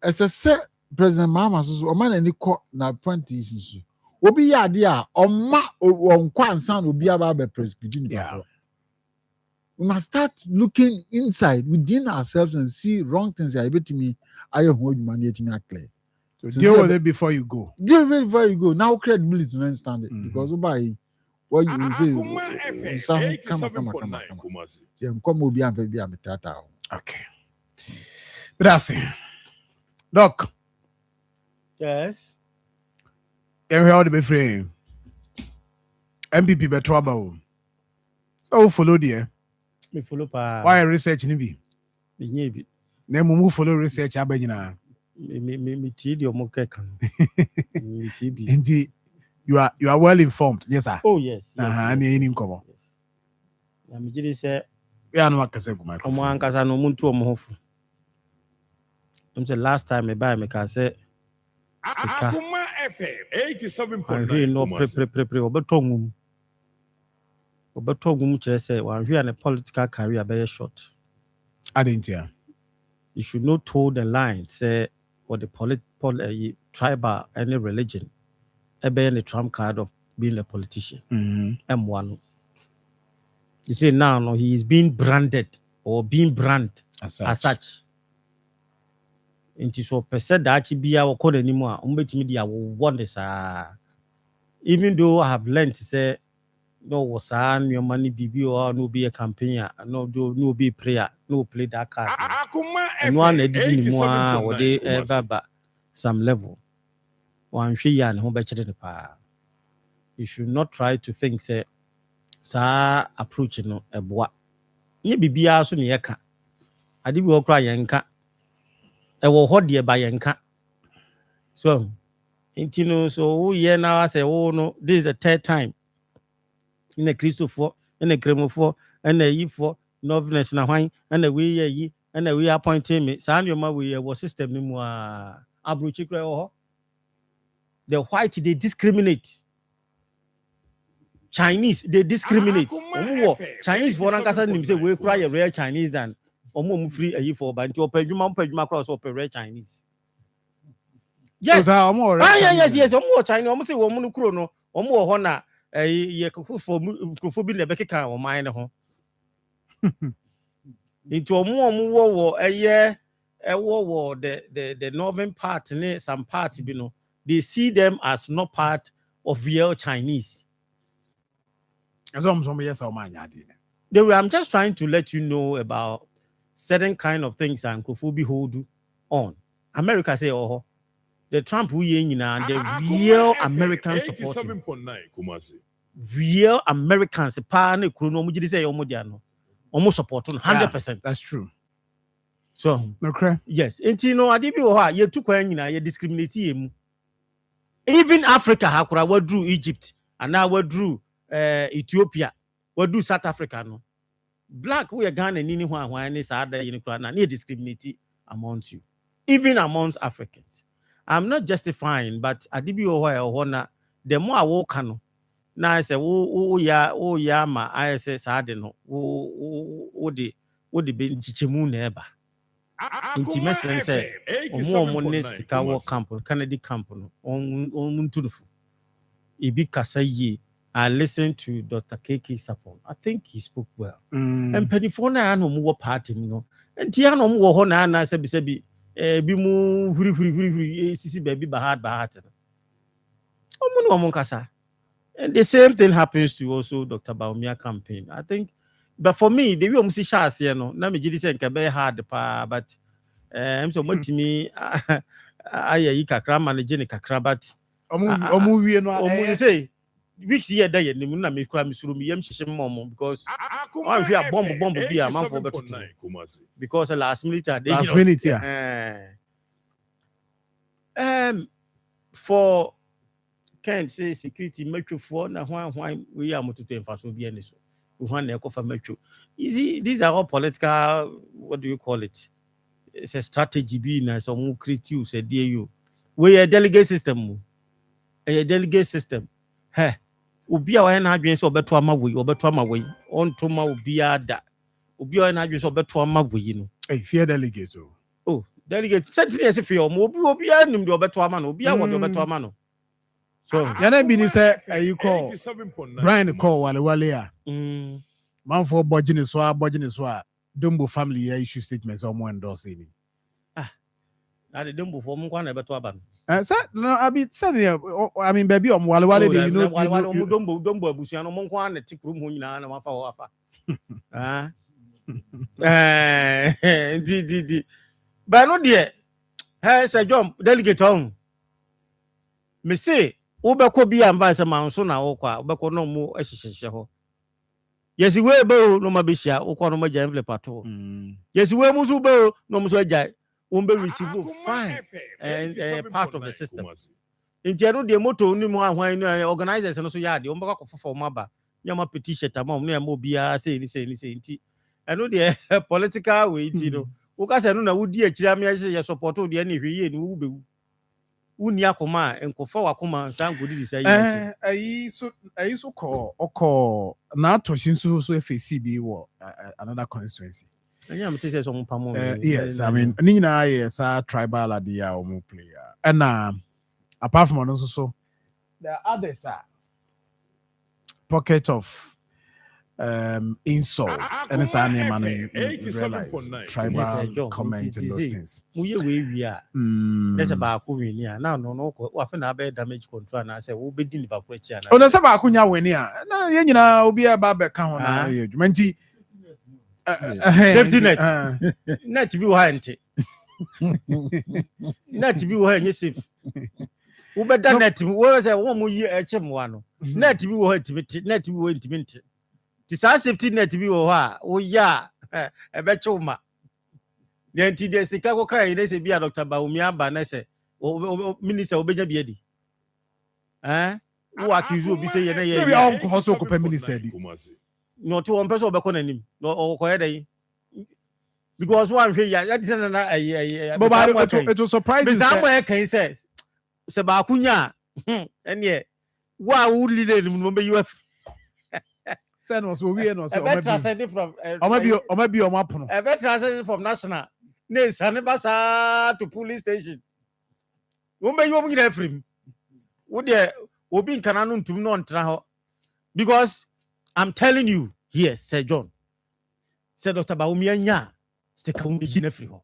as I said, President Mama says, "O man any court na apprentices." Obi ya dia o ma on kwansan obi aba be prescription. We must start looking inside within ourselves and see wrong things. I bet me, I have what money to clear. So deal with it before you go. Deal with it before you go. Now credibility to understand it because by what you say, some come. Come will be and be a tata. Okay. That's it. Doc. Yes. Every how to be free. MPP be trouble. So follow there. Me follow pa. Why research ni bi? Me bi. Na mu follow research abanyina. Me ti di omo kekan. Me ti bi. Indeed, you are well informed. Yes sir. Oh yes. Ani any nkomo. Na me jiri say we are no akase ku microphone. Omo ankasa no muntu omo hofu. The last time I buy me can say Akoma FM 87.9. No pre obetongum chere say wan hwe an political career be short. I didn't hear. You should not toe the line say or the tribal any religion be any trump card of being a politician. M1. You see now he is being branded or being branded as such. Inti so person that bia wo call anymore umbetimi dia wo wonders even though I have learned to say no was your money bibi or no be a campaign no be prayer no play that card and one didn't more or they ever some level one she and home better the pa you should not try to think say sa approach no eboa ye bibia so ne yeka ade bi wo kra yenka ewo ho de ba yenka so intino so ye now I say oh no this is the third time in a Christopher in a Cremofo and a ye for noveness na hwan and a we ye and a we appointing me san your ma we was system ni mu abrochi kra ho the white they discriminate Chinese they discriminate Chinese for ankasa nim say we kra ye real Chinese than omo free ayi for ba nti opadwuma cross operate Chinese yes yes omo Chinese omo say omo no kuro no omo ho na ye for bi na be keka o man ne ho nti omo wo wo the northern part ne some part bi no they see them as not part of real Chinese. Yes, I'm just trying to let you know about certain kind of things and Kofobi hold on. America say the Trump who and the real American support. Real Americans partner kuno say almost support 100%. That's true. So okay. Yes. Intino adibi oha ye tu kwa nyina ye discriminate emu. Even Africa hakura we drew Egypt and now we drew Ethiopia, we drew South Africa no. Black we are Ghana nini hwan ni sa da yin kura na na discriminate amongst you, even amongst Africans. I'm not justifying, but adibi oho na the more I walk no na I say wo ya ma I say sa de no wo de be nchichemu na eba intimacy say omo nest ka wo camp Kennedy camp no on ntunufu ibi kasa yi. I listened to Dr. KK Sapon. I think he spoke well. And Penifona no more party, you know. And Tiano mo ho na na sebi bi mu huri sisi baby bahad. Omo no omo kasa. And the same thing happens to also Dr. Baumia campaign. I think, but for me, the way omo si shas here no, na me gidi say nka be hard pa, but so much me aye yi kakra manage ne kakra, but omu wie no omu say weeks here day nim na me kura me suru me yam hihye mom because one hwe a bomb bi a man for beto because last minute yeah. For can't say security metro for na why we are moto to enfaso bi ene so one na ekofa metro. You see, these are all political, what do you call it? It's a strategy be na some create you say dear you. We a delegate system. A delegate system. Hey, obi a wa na adwen so obeto ama we on to ma obi ada. Obi a na adwen so obeto ama we no. Hey, fear delegate oh, delegate sentry as fear obi a nim de obeto ama no. Obi a wo de obeto ama no. So, yana bi ni say you call Brian call wale a. Marfo budget so a Dumbo family issue statements or more endorse any. Na the Dumbo for mo kwa na beto aba. No, I mean baby wale you know wale Dumbo abusia no mo kwa na tikuru ho nyina na mafa ho afa. Di. But no there. Hey, Sir John, delegate on. Me say, ubeko bi amba se manso na wo kwa, ubeko no mu ehihye ho. Yes, we bo no mabishia, ukwa no maja envelope ato. Yes, we musu bo no musu aja, umbe receive fine and part of the system. Inti no de moto ni mu ahwan no organizers no so yade, umbe kwa fofo maba. Nyama petition tamam no mo bia say ni inti. Eno de political way ti no. Uka se no na wudi akira me ye support o de na hweye ni wo bewu. Uni Akoma enkofo wakoma sangodi di say ayi so call na to shinsu so FCB wo another constituency. Anya me say so mpamo. Yes, I mean ni nyina yes tribal adia o mo player. And apart from also so there are others pocket of insults and it's an man realize tribal comments and those things. We there's about Kuwinia now no often I bear damage control and I say we'll be dealing about question. Oh, that's about Kunya Winia. No, you know, will be a barber count on Menti safety net. Net to be warranty. Net to be warranty safe. Ube da net we say one more year one. Net to be warranty, net to be warranty. This safety net bi wo ha wo ya e be chuma the anti de sika ko kai dey say bia Dr. Baumi aba na say minister obeja bia di wo accuse obi say ye na ye ya on ko so ko pe minister di no to one person obekọ nanim no o ko ye dey because one hwe ya dey na but it was surprising that boy can say se ba kunya ene wo leader no be you Sen was we no say transcended from transcended from national ne sanibasa to police station wo be you mu gina free wo de obi nkana no ntum no ntra ho because I'm telling you here Sir John said Dr. Baumi anya stick on the gina free ho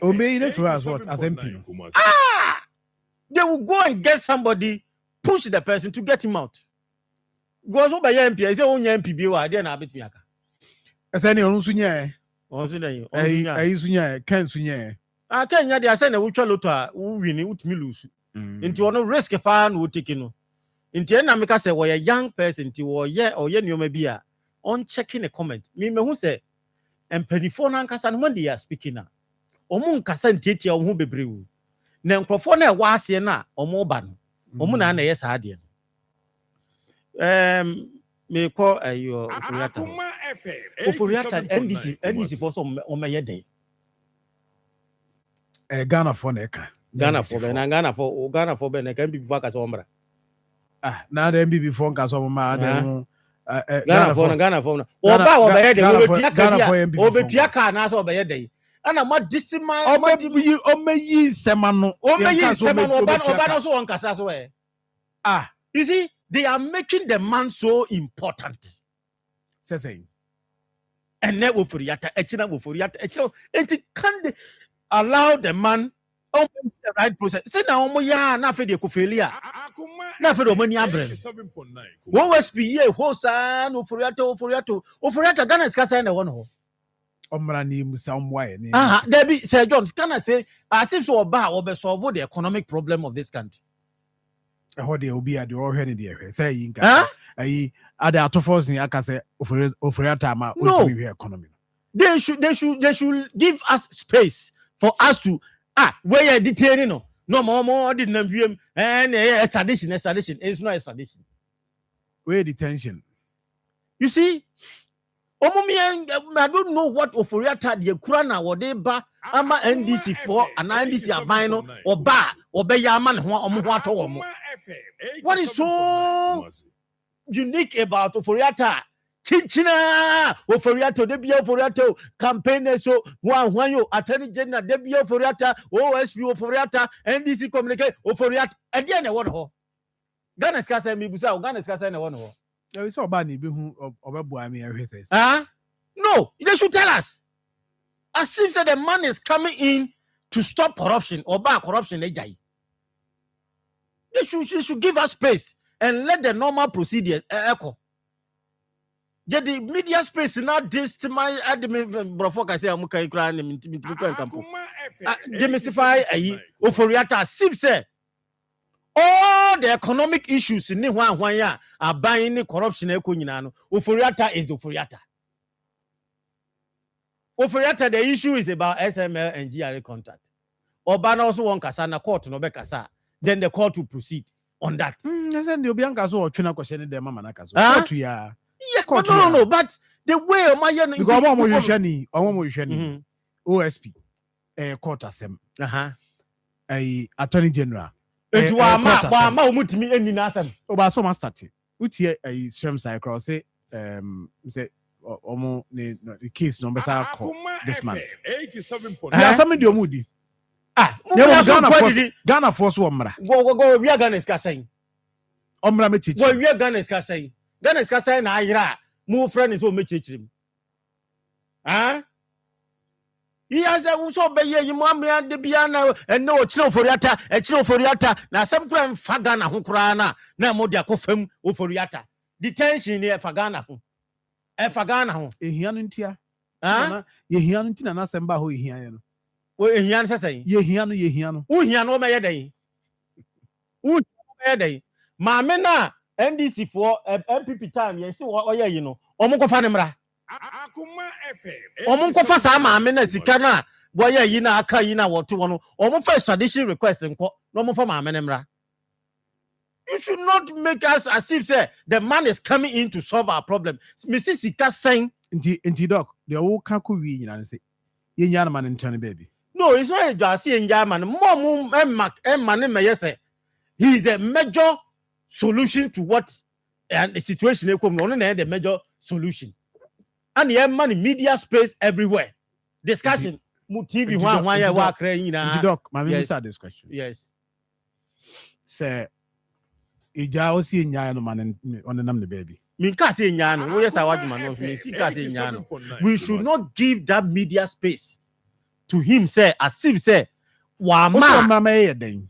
Ome in free as what as MP they will go and get somebody push the person to get him out. Go so by MP, say onya MP bi wa, dey na abetumi aka. Ese ne onu sunya sunya. Kan sunya. Kan nya dey say na wutwa loto a wo wini utumi lose. Nti ono risk fa na wo take no. Nti na me ka say we young person nti wo ye nyoma bi a on checking a comment. Me hu say empanifo na nkasa no they are speaking na. Omo nkasa ntiatia wo ho bebrewu. Na nkrofo na e wa ase na omo ba no. Omo na ye sa ade. Me call your Ofuriata NDC for some on my day. Ghana for Neka. Ghana for Ben, can be before Casombra. Now the MB before Casoma. Ghana for over Tiaka and also by a day. And I'm not dismal. Omeyi Semano. Also on Casasway. You see, they are making the man so important. Saying. And never for Yata, and it can't allow the man open the right process. Say now, Moya, not for the Cofelia, not for the money. What was be ye, Hosan, Oforiato, Ghana is Casa and one hole. Omrani Musa Mwai. There be Sir John, can I say, as if so about or solve the economic problem of this country? How they will be at the already there. Say, Inca. I other to force in Akase over time. No economy. They should give us space for us to where you detaining no more didn't view and extradition. It's not extradition. Where detention. You see, I don't know what Oforiata the Kurana or they ba ama NDC for an NDC abino or ba or beyaman or what is so unique about Oforiata? Chichina Oforiato, Debia Oforiato, campaign so one you attorney general, Debia Oforiata, OSP Oforiata, NDC communicate Oforiata, again, I want to. Ghana Scassa me Busa, Ghana Scassa, I want to. We saw Bani who Obabuami says. No, they should tell us. As if the money is coming in to stop corruption or back corruption. They should give us space and let the normal procedures echo. Get the media space not my admin Brofoka say I'm crying demystify Oforiata Sip say all the economic issues in Nihuan are buying the corruption. Oforiata is the Oforiata. Oforiata, the issue is about SML and GRA contract. Obana also want Kasana court no be Kasa. Then the court will proceed on that. Then the Obianca so China question the Mama Nakaso. No, but the way Omo OSP court assem. Attorney General. Mutimi eni nasem. Oba so master ti. Utie stream cycle say say omo the case number sa this month. 87. Yeah, some the omudi. Ghana force omra. Go we are Ghana is saying. Omra me chichi. Go we are Ghana is saying. Ghana is saying na ayira. Mu friend is o me chichi. He has a so be ye mommy and the piano and no chill Oforiata, a chill Oforiata. Now some crime Fagana who crana, now modia kofem Oforiata. Detention near Fagana. Fagana. A hianuntia. Ye hianuntina na semba ho hiano. We hian say, ye hiano. Who hiano may day? Who day? Mamena NDC for MPP time, yes, or you know, Omoko Fanemra. Akoma FM. Omunko fa sa ma amena sika na boya yi na aka yi na woto wono omo first tradition request nko no mo fa ma amena mra. You should not make us as if say the man is coming in to solve our problem. Mrs. Sika saying inti doc the whole kaku wi nyina say ye nya na man ntane baby. No, it's not just in German. Mom man me say he is a major solution to what and the situation they come no the major solution. And the money media space everywhere. Discussion. TV one year work. Doc, my yes. This question. Yes. Say, Ija osi nyaya no man on the name the baby. Minkasi nyano. Yes, I want man. We should not give that media space to him. Say, as if say, Wama. That's what mayor then.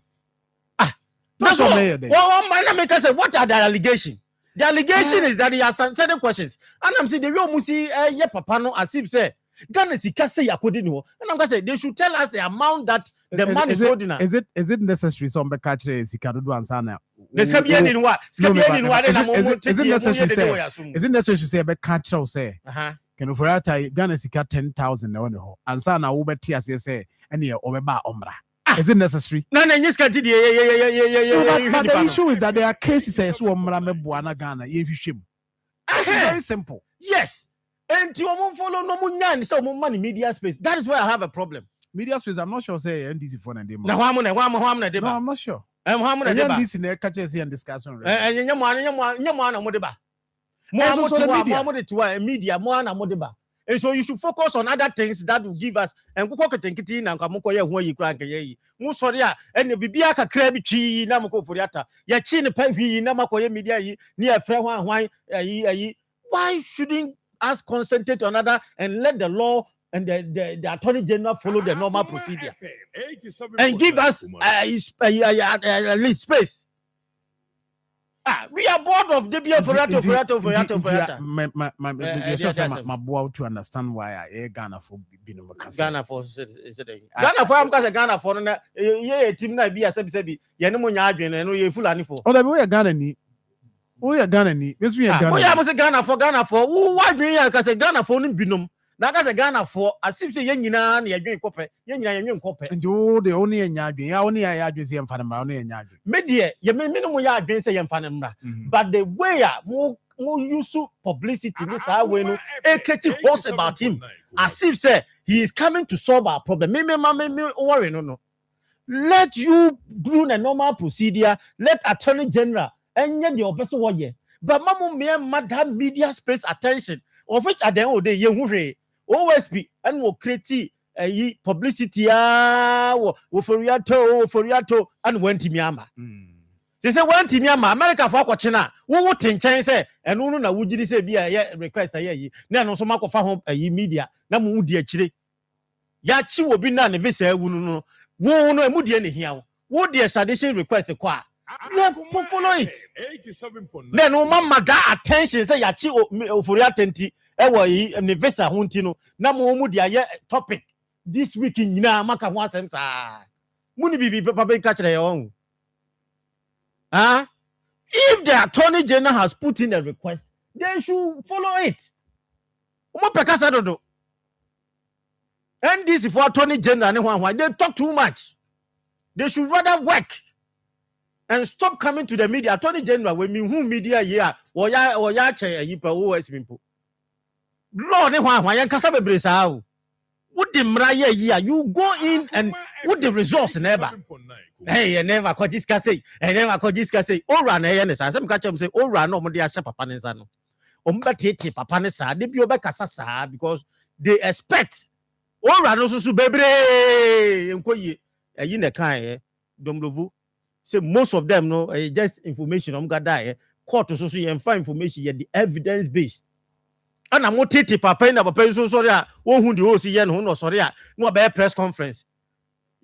Well, my name say, what are the allegations? The allegation is that he has certain questions. And I'm saying the real musi ye papa no as if say Ghana sika say yakodi ni ho. And I'm gonna say they should tell us the amount that the man is holding. Is it necessary so be catch sika do answer na? Is it necessary to say be catch say? Can Oforiata Ghana sika 10,000 na woni ho. Answer na wo be tie ase say ene obeba omra. Is it necessary? No, but the issue is that there are cases as well. Ghana. It's very simple. Yes. And you won't follow no money media space. That is where I have a problem. Media space, I'm not sure say NDC for and no, I'm not sure. NDC catches and discussion. Media and so you should focus on other things that will give us and go tenkiti na nkamoko ye ho yi kra nkaye mu sori a ene bibia kakra bi twi na mko Oforiata ye chi ne pa hwi na makoye media yi ne e frɛ ho ahwan ayi why shouldn't us concentrate on other and let the law and the attorney general follow the normal procedure and give us at least space. We are bored of the beer for my boy to understand why I Ghana for being Ghana for Ghana for Ghana for team na be as sebi ye no nya adwen no ye fulani for. Oh, we are Ghana ni. We are Ghana ni. Yes, we are Ghana. We are Ghana for. Who adwen ya ka say Ghana for no binom. Na ka say Ghana for asip say ye nyina na ye adwen kope. Ye nyina ye nwen kope. And you the only nya adwen. Ya only ya adwen say mfa na only nya adwen. Me de ye me no ya adwen say ye mfa na. But the way mo use publicity this way no e create horse about him as if say he is coming to solve our problem. Me worry no. Let you do the normal procedure. Let Attorney General and the opposite way. But mamu me madam media space attention of which at the end of the day you always be and will create publicity wo foriato and went to Myanmar. They say one team America for China. Who would think say and no na would you say be a request a ye? No so mark of home media. Na mu di achire. Ya chi will be none visa no. Wo no emu di any here. Wo di extradition request kwa. Follow it. 87.9. Then no mama that attention say ya chi oforia tenti e wo yi ne visa ho nti no. Na mu di aye topic this week in na maka ho asem sa. Mu ni bibi papa catch the own. If the Attorney General has put in a request, they should follow it. And this for Attorney General, they talk too much. They should rather work and stop coming to the media. Attorney General, when me who media here, or ya che yipa OS people. Lord, what the mraya here? You go in and what the resource never. Hey, never could discuss it. And never could discuss it. Or run a some catch them say, oh, run no more dear Papanisano. Umbati Papanesa, they be back as because they expect. Or run also to baby. In the kind, Domlovu. Say most of them no just information. Gada court to social and find information yet the evidence based. And I'm not taking papa in a papa so sorry. Who the OCN who no sorry. No be press conference.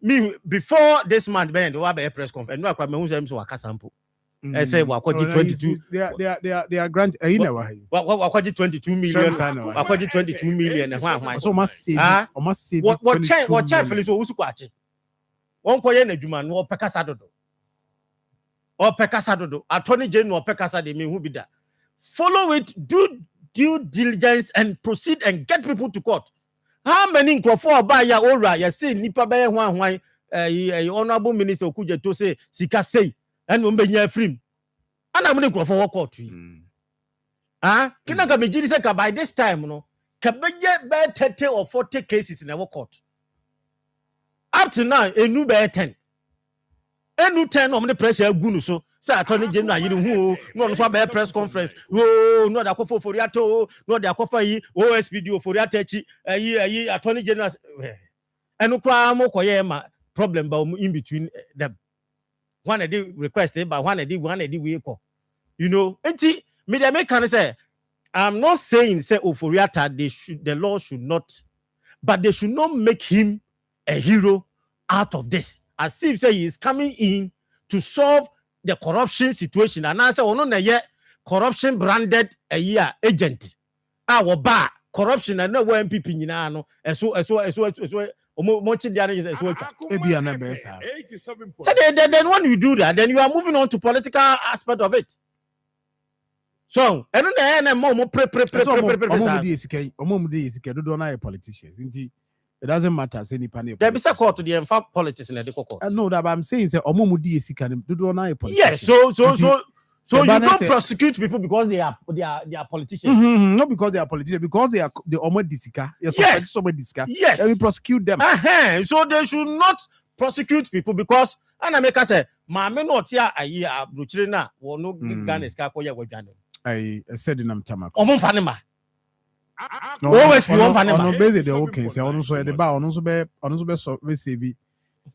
Me before this month ben do a press conference. No akwa me hu say so waka sample. I say wakoji 22. They are grant wakoji 22 million. Wakoji 22 million and one. So must save. What check Felix Owusu kwachi. Won koye na dwuma no opekasa dodo. Opekasa dodo. Attorney General opekasa de me hu bi da. Follow it, do due diligence and proceed and get people to court. How many for buy ya ora ya say nipa be hwan honorable minister Okuje to say sika say and we be free. And I'm going for court. Kina ka mejiri say ka by this time no ka be 30 or 40 cases in our court. Up to now enu be 10. Enu 10 on the pressure gunu so. Say Attorney General you who no so be press conference no da kofo foriato no da kofa yi OSPD foriatechi Attorney General enu kwa mo koye ma problem ba in between them one of the request but one of the we call you know enti me dey make can say I'm not saying say oforiata the law should not but they should not make him a hero out of this as if say he is coming in to solve the corruption situation and answer ono na ye corruption branded agent our bar corruption and no MPP nyina no eso mochi dia is eso e bia na be sa 87. So then when you do that then you are moving on to political aspect of it so eno na mo pre omomudi esike do na politicians nti it doesn't matter say nipa na there be say court to the fact politics in the court no that I'm saying say omomudi esika do na politicians yes so you don't prosecute people because they are politicians. Not because they are politicians, because they are the Omo Disika. Yes. And we prosecute them. So they should not prosecute people because and I make us say, "Mama not here ayi abrochire na wo no Ghana ska koye wadwane." I said in Amtama. Omo fanema. Always be one fanema. On base the okay, say on so the bar on so be so we say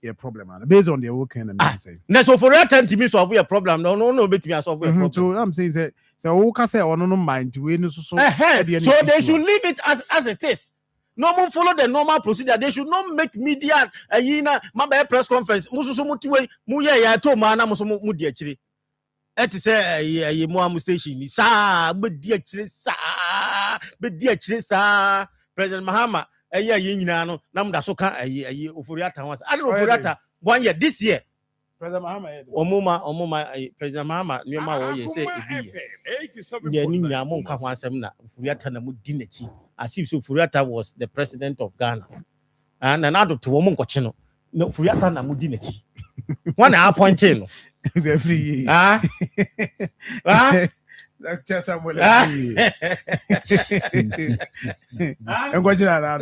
a problem based on the working and say na so for that time to solve your problem no bet me solve your problem so I'm saying say who can say on no mind we no so they should leave it as it is no more follow the normal procedure they should not make media my press conference mususu mutiwe mu ye ya to ma na muso mu di akire Eti say Moamu station ni sa be dia chire sa President Mahama ye nyina no na mda so ka Oforiata once ade Oforiata 1 year this year President Mahama omuma President Mahama nyoma wo ye say ebi ye ni nyamo nka ho asem na Oforiata na mu di nachi as if so Oforiata was the president of Ghana and Nana to wo mu nkoche no Oforiata na mu di nachi one appointing no every year Dr. Samuel I'm watching that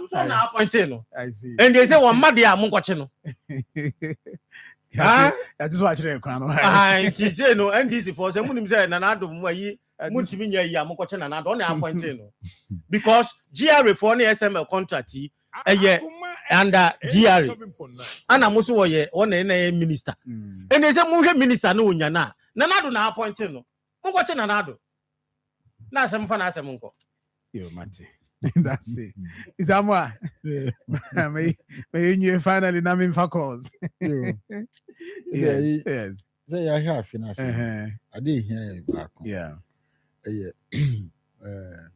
so na appointing no I see and they say one mad ya mu nkoche no that is what you can it say no NDC for say munim say Nana do mu ayi muntimi nya yi am nkoche Nana do na appointing no because GRA for na SML contract under GRA ana muso wo ye na minister and they say mu hwe minister no onya na Nana do na appointing no mu nkoche Nana do na asem fa na asem nko yo mate that's it is amwa may you finally na me calls yes say I have finance I dey here back yeah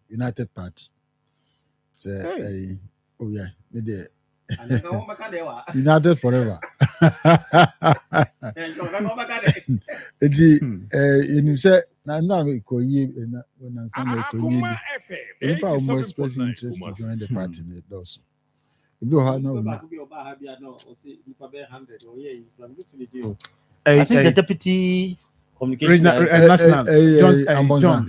United Party say oh yeah me there United forever you say na ko yi na some ko yi if I more express interest to join the party it does you have no I think the deputy communication national John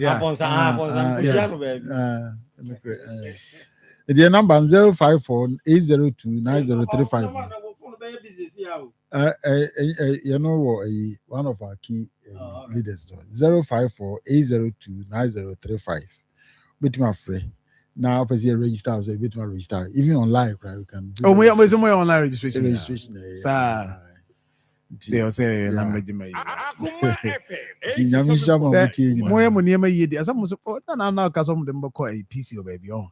the number 054-802-9035 you know one of our key leaders 054-802-9035 bit my friend now person register so bit my register even online right we can do we online registration sir they say na medima yi nyamisha mo tie mo mo niema yi di asam so na ka so mo dem ko PC o baby on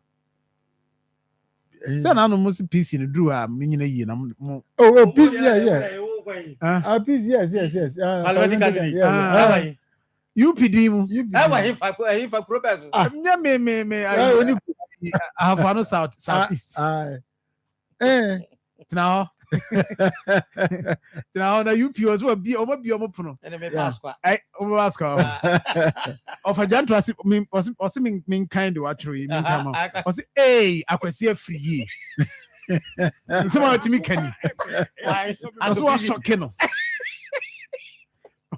say na no mo PC ni dru a me nyina yi na mo PC PC yes UPD mu hifa Robert me oni Havana Southeast now now the UP was will be pono and me pasqua of a gentle was mean kind of actually mean come was hey akwesi free someone to me can as was shocking of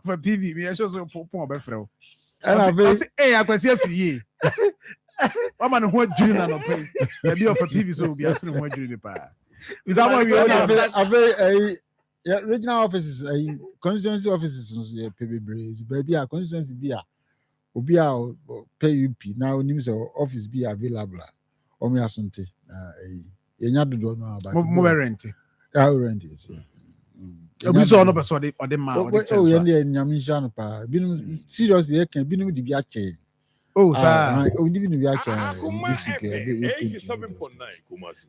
a PV me show so pon be frɛ and hey akwesi free woman who dream na no pay be of a PV so be asking who dream pa. Is that why we have regional offices, constituency offices, baby, our constituency be obi pay UP now names office be available. Or me asunte. Yenya do no about rent. Rent is. We saw no person or the man. Oh, nyamisha no pa. Binu seriously can binu di bi ache. Oh, sir. We didn't be actually 87.9 Kumasi.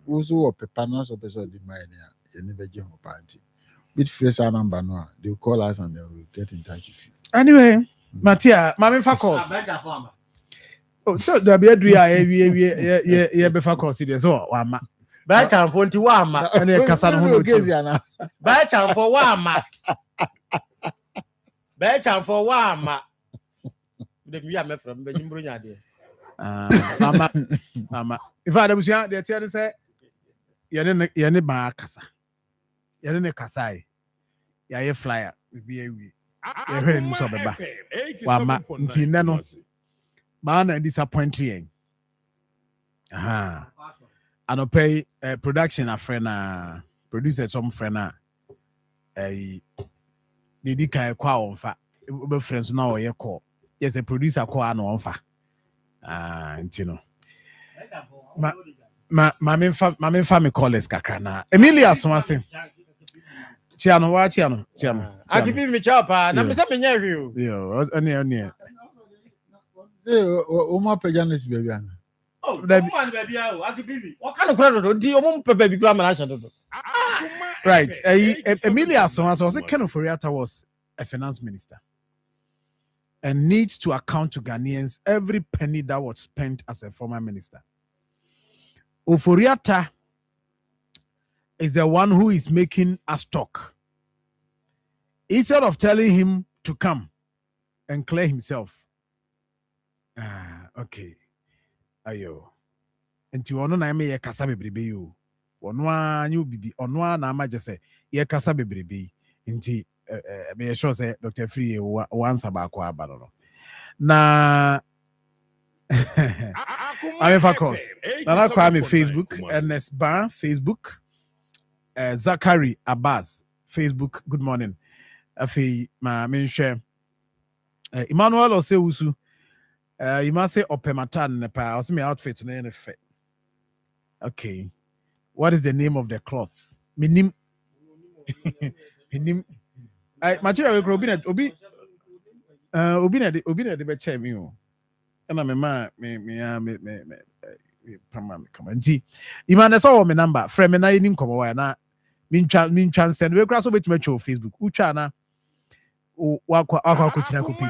Also, Pepanas or person of the mine, you never get a party. With fresh number, no, they'll call us and they will get in touch with you. Anyway, Matia, Mammy Fakos. Oh, so there'll be a drea, before consider so. Back and 41, and a Cassano Gaziana. Back and for 1 mark. Back and for 1 mark. The me from Benjamin Mama. If I was young, they tell us, Yanni Barcassa. Yanni Cassai. Ya flyer with BAV. You're so bad. Wama, Tinano. Bana disappointing. Aha. I don't pay production a friend, producer some friend. A Didika qua on fat. Friends now a call. Yes, a producer call an offer. You know. My main family call is Kakrana. Emilia Swasi. Chiano, what Chiano? I give me chopper. Now, Miss Aminia. Yo, only. Oma Pajanis baby. Oh, that man, baby. I give me. What kind of credit do you want, baby? Grammar, I shall do. Right. Emilia Sonwas was a Ken Oforiatta was a finance minister and needs to account to Ghanaians every penny that was spent as a former minister. Oforiatta is the one who is making us talk. Instead of telling him to come and clear himself. Okay. Ayo. Enti ono na me ye kasa bebrebe yo. Ono anyu bibi ono na ama je say ye kasa bebrebe. Enti me sure say Dr. Free answer back kwa aba no. Na I'm of course. Na kwa me Facebook, Ernest Bar Facebook, Zachary Abbas Facebook. Good morning. Afi ma menhwe Emmanuel Osewusu you must say opematan nepa or me outfit no any fit. Okay, what is the name of the cloth? Minim minim material we obi na de be che me o na me ma me pama me come nti imane so me number frame na ni nkomo wa na min twan send we kra so betima twa Facebook utwa na wakwa china kopi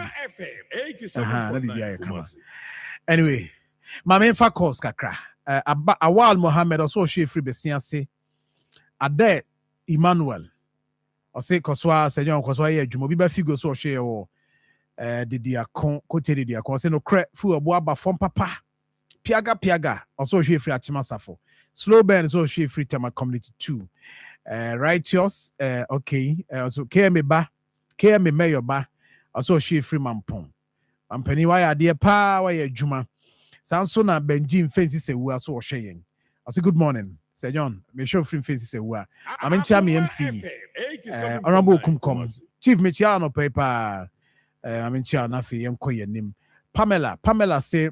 anyway my main calls kakra awal Mohammed also she free besia se ade Emmanuel o se koswa senyon koswa ye adwuma bi ba figo so she wo diakon kote diakon se no kre fu obo aba fom papa piaga also she free achima safo slow burn so she free tema community 2 righteous okay so KM mayor ba also she free mampon ampani wa ya de pa wa ya adwuma sanso na Benjin fancy se wu aso wo hwe yen I good morning Sir John me show free fancy se wu am nchia me MC honorable kumkom chief me chia no paper am nchia na fe yen koye nim Pamela say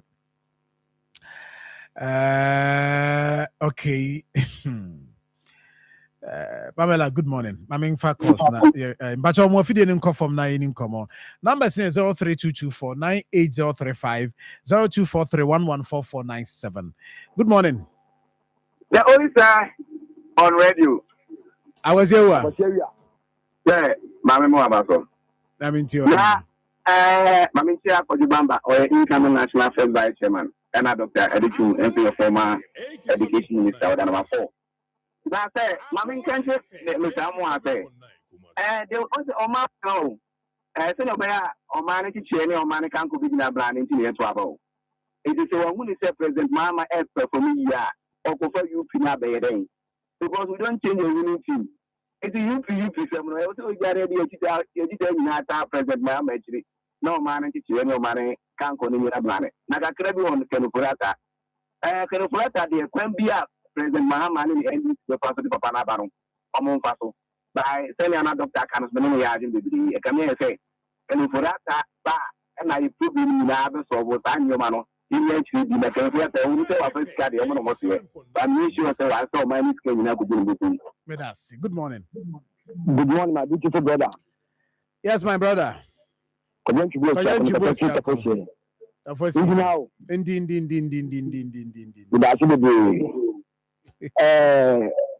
okay Pamela, good morning. Maming Fakos na but mo fide nin confirm na yin komo. Number is 03224 98035 0243114497. Good morning. The only sir on radio. I was here. Yeah, Mami mo abaso. I mean to Mami Chia Kojubamba or incoming national first vice chairman and Dr. Edichu MP former education minister than number 4. That's it. Mammy can't say, Mr. Amoa say. They will also Oma no. Send a or manage chain or money can't be in a brand into the trouble. It is a one who is President Mama expert for me, or for you, Pina Bay. Because we don't change the winning team. It's a UP seminary. Also, you are ready to President Mama actually. No money to chain or money can't go in a brand. Naga Krabi on Canopurata. Canopurata, the Quambia. President Mahamani and the pastor of Panabaro, among Faso. By sending another doctor, can spend a baby. I can say, and for that, and I put in the other so what I'm your man. You actually be like a first carry on almost here. But I'm sure I saw my skin in a good with us. Good morning. Good morning, my beautiful brother. Yes, my brother.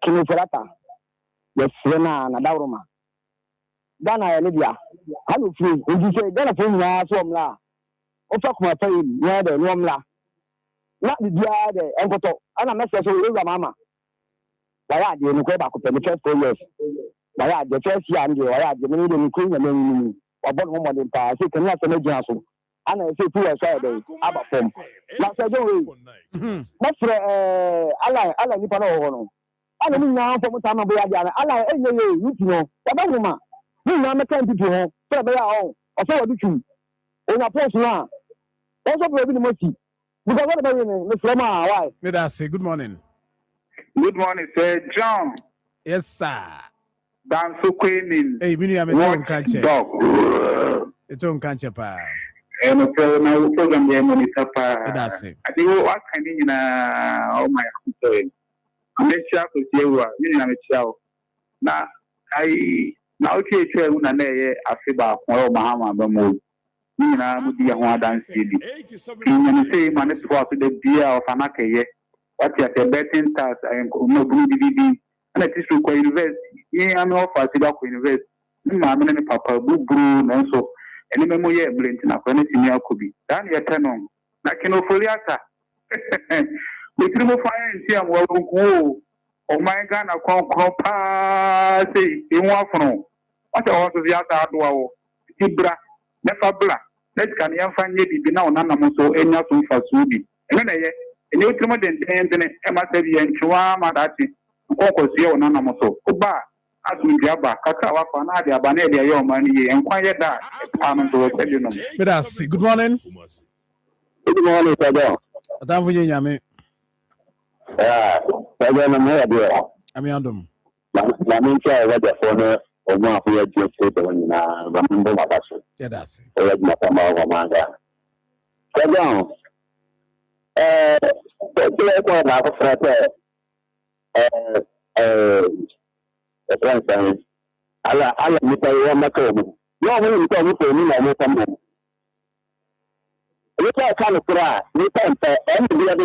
Kinufurata, yes, Rena, Nadaruma. Dana, Lydia, how you feel? Would you say, Dana, from La, Somla? Or talk my pain, near the Nomla. Not the Dia, Uncle, and a message of Mama. Why are you go back to the first 4 years? Why are the first year and you are the middle and queen and then about woman in Paris? You cannot imagine. And I say 2 years Saturday, about them. That's a way. That's Allah, Nipano. I don't know from time of the Allah, you know, what woman. You know, I'm a 10 people, so they are all, or so do you. On a post now. Also, probably the most. Because what about you, Miss Roma? Why? Let us say good morning. Good morning, Sir John. Yes, sir. Dan so queen. Hey, Mini, I'm a tongue catcher. A tongue catcher, pa. And a program, the monitor, pa. That's it. I think what kind in all my story. I'm a child with you, I'm a child. Now, I now take care of an I feel or Mahama Bamo. Nina would be a one dance city. You say, man, it's for the beer of Anaka. What you have a betting task, I am no DVD. and at least we university. Yeah, I'm off at the university. Mamma and papa, blue brew, and so, and the memory blend in a anything could be. Then you turn on. Like an ofoliata. We can move fire and see a well go. Oh my God, I can't crop say in one from. What I want to the other duo. Tibra, never black. Let's can you find it be now none of so any of us would be. And then a new timid and Emma said, and Chuama that is. Oko sio nana moso kuba azunjaba kaka wako nadi abanedi ya yo mani and quiet that to tell you no. Good morning. Good morning, Sir. Time for you, Yami. Sir, I'm here. I'm Yandum. Lamin cha waja phone o ma ku ya je se to na rambo mabaso. Yeah, that's it. O ya matama wa manga. Sir, ko na ko frate ala mita ya makamu yo mun mita mutu ni na mota mu mita kan kura mita en biya de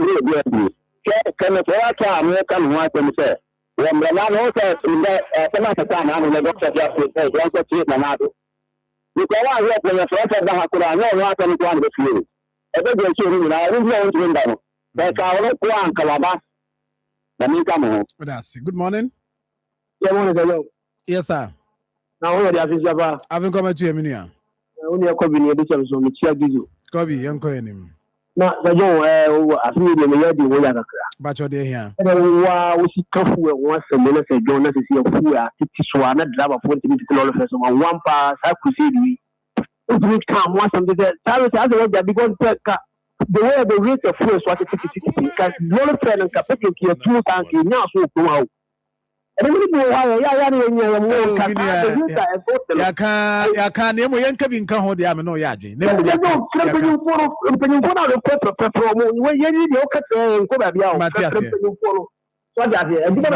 ke kan kura ta mu kan wa ta mita wa mala no ta inda kana ta na ne doctor ya ce ya ko ce na na do ni ko wa ya ko ya ta da hakura no wa ta ni ko an da fiye e da je ce ni na ru ya won da no da ka wa ko an kala ba. Good morning. Yeah, morning, hello. Yes, sir. Now, where are you? I haven't come to you. Only a copy of the so much. Copy, young coin. Now, the Joe, I feel the lady will have a crack. But you're there here. Wow, we careful once a minute ago, not to see a fool. I think this one, not drive a 40 minutes to all of us. One pass, I could see we. We come once and the Charles has a way because the way the rate of fuel is what it is because no friend and capacity here 2 times now so come out. And we know why ya can name we yanka bin kan ho de am no ya dwen no ya no you for the pepper when you need your cut and go back out so that here and you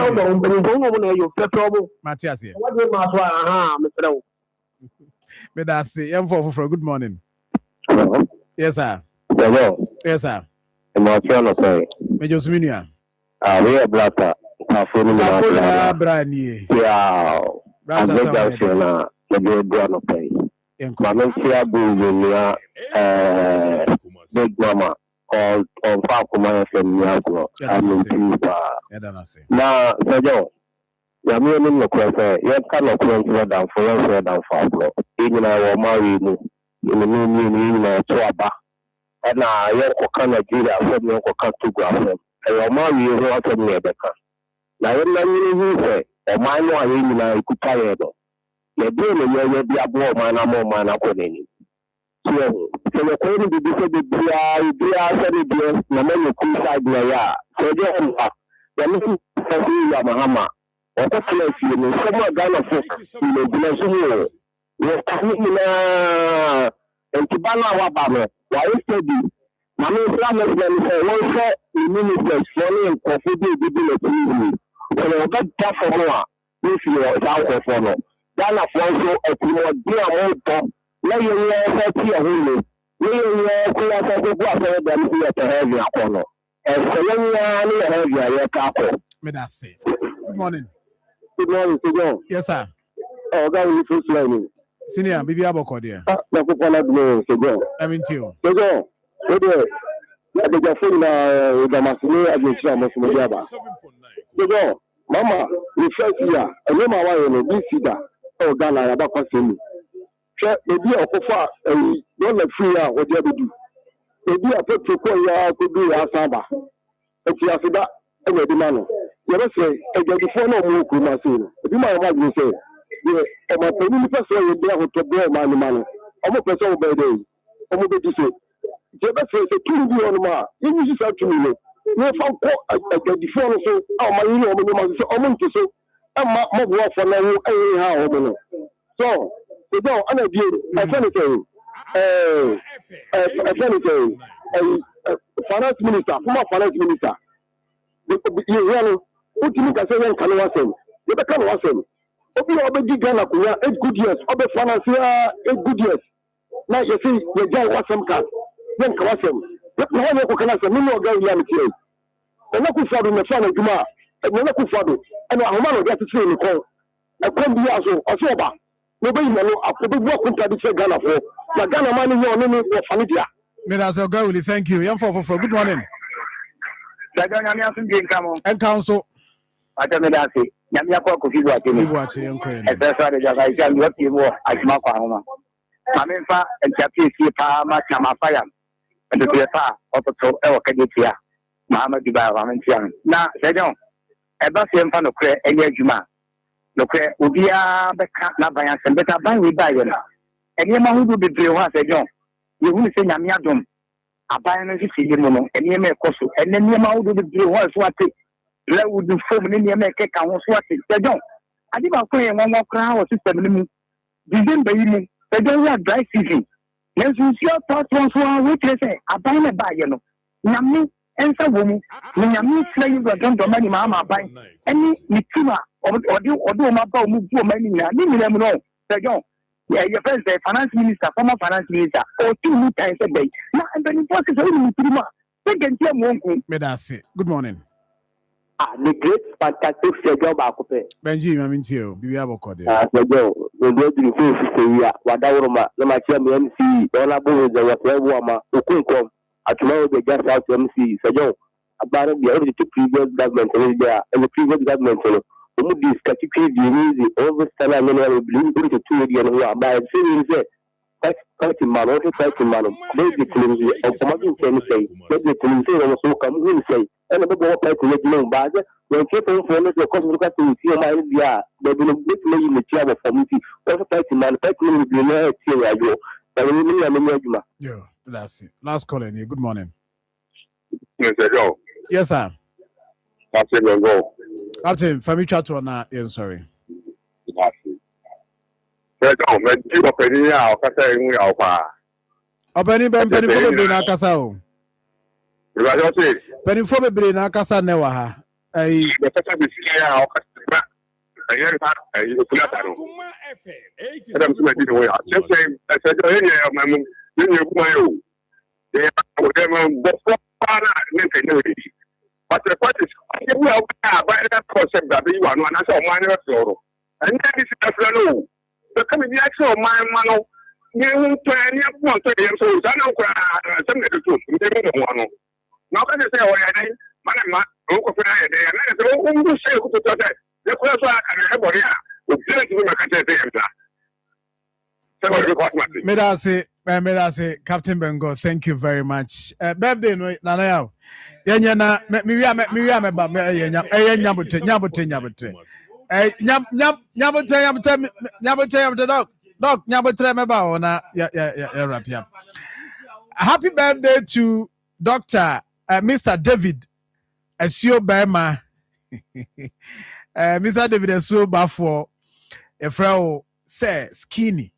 know you pepper Matthias here what you must Mr. Me da say for good morning. Yes sir. Hello. Yes, sir. Emotional say. Major Sminia. We are brother. Afuna brani. Yeah. I'm going to the brother pay. Mama tia bunya big mama or Akoma from Yagro. I'm in na Sajo. Ya mi ni no kwese. Ya kan no kwese down for Agro. Ina wa marry mu. Ni na to and I can Nigeria from your Togo. And your man, you know what I'm near the car. Now, you say, or my one, I could tire. You're doing it, you're a boy, man, I'm more man, I'm going in. So you're going to be decided to be a no man, you side there. So you're looking for you, Mahama. What a place you know, some Ghana folks, you know, bless you. You're coming and to Bana Wabama. Why study? Mama Islam say one say the ministers following coffee be the TV. So you got tough for more. If you are out for no. Ghana also a more dear more. Let you say here only. Let you say go after them here to have your corner. And so you have your capo. Me that say. Good morning. Good morning, Sir. Yes, sir. Oh, that is first learning. Senior, Bibi Aboko there. Na kupala blo Sir. I'm in you. Sir. The phone the masini agency amosumo yaba. Sir, mama, the first year, and you ma wa this sida. Oh, Ghana ya ba kwasemi. Sure, maybe okofa no le free ya what you do. Maybe a put to ya could do ya saba. If you have that, and the man. You say, I get the phone of Moku Masin. If you might imagine say, yeah, my family person will be able to bear money. I'm a person by day. I'm going to say, Jebba says, a 2 million ma. You just have to me. You found I get the phone so, oh, my, you know, I'm going to say, I'm not work for now, anyhow. So, you know, I'm a deal. Finance minister, former finance minister. You what you can say, can was him. You can was him. Obi Obi Ghana kuya 8 good years. Obi financier 8 good years. Now you see, you just was some card. Then was him. You know you can say, no guy you are here. And look for the fan of Juma. Nana Kufado, and a man get to see in the call. A combi also, a soba. Nobody know, I could walk into the Ghana for. The Ghana money, your name is Fanidia. Medaso Gawuli, thank you. Young for good morning. And council. I tell me that say, Yamia could figure out You watch a young queen. and that's why I tell you what you want. I come up home. I'm in far and Chappie, Pama, Fire, and the far of the so Elkadia. Mamma Dubai, Ramantian. Now, say don't. A bus in front of Cray and Yajuma. Look, Ubia, Nabayan, and better buy with Bayana. And your man will be driven, I said, John. You will say Yamiadum. A bionesis in Mono, and Yame Kosu, and then your man will be driven, what it. Let would do so many Yame cake and was what it. Say, John. I did not play one more crowd or system. December evening, they don't have dry season. Yes, you see your thoughts once one which they say, a buy a bayano. Yami, and some woman, when Yami slave was done to many mamma buy any Mituma or do my bow move to many. Let me know. Say, John. Yeah, your friend, the finance minister, former finance minister, or 2 times a day. Now, and then it was only Mituma. They can tell me. Medasi, good morning. The great fantastic job I could pay. Benji, I'm into you. Be able to the great influence, Wadauroma, the Macham MC, Donabo, the Wama, Ukunkom, at tomorrow the gas out MC, Sajo, about the two previous government there, and the previous government. This category is over Stella and bring to 2 years by saying that 30 man or 30 man. There's the clue of Commanding can say, let the police also come in say, and the ball play to let you know, but when people for the cost of the see my idea, they will get me in the chair for me. Also 30 man, 30 minutes will be near here. Yeah, that's it. Last call in here. Good morning. Yes, sir. Yes, sir. That's it, go. Captain, family chat or not? Yeah, sorry. Penny Ben Penny for me na kasa o. Penny for me na kasa ne wa ha. Ai but the point is, we are by that concept that you are not a minor floor. And that is a fellow. The coming the actual man, you plan your point to them, so I don't some of the truth. Now, can you say, oh, I think, Madam, Uncle Friday, and I don't say who to tell that. The question and everybody will play to me. Medase, Captain Bengo, thank you very much. Birthday, no, Nana. Yanyana, me ba nyabote. Nyabote dog nyabote me ba ona ya rap ya. Happy birthday to Dr. Mr. David Asio Bema. Mr. David Asio Bafo a friend say skinny.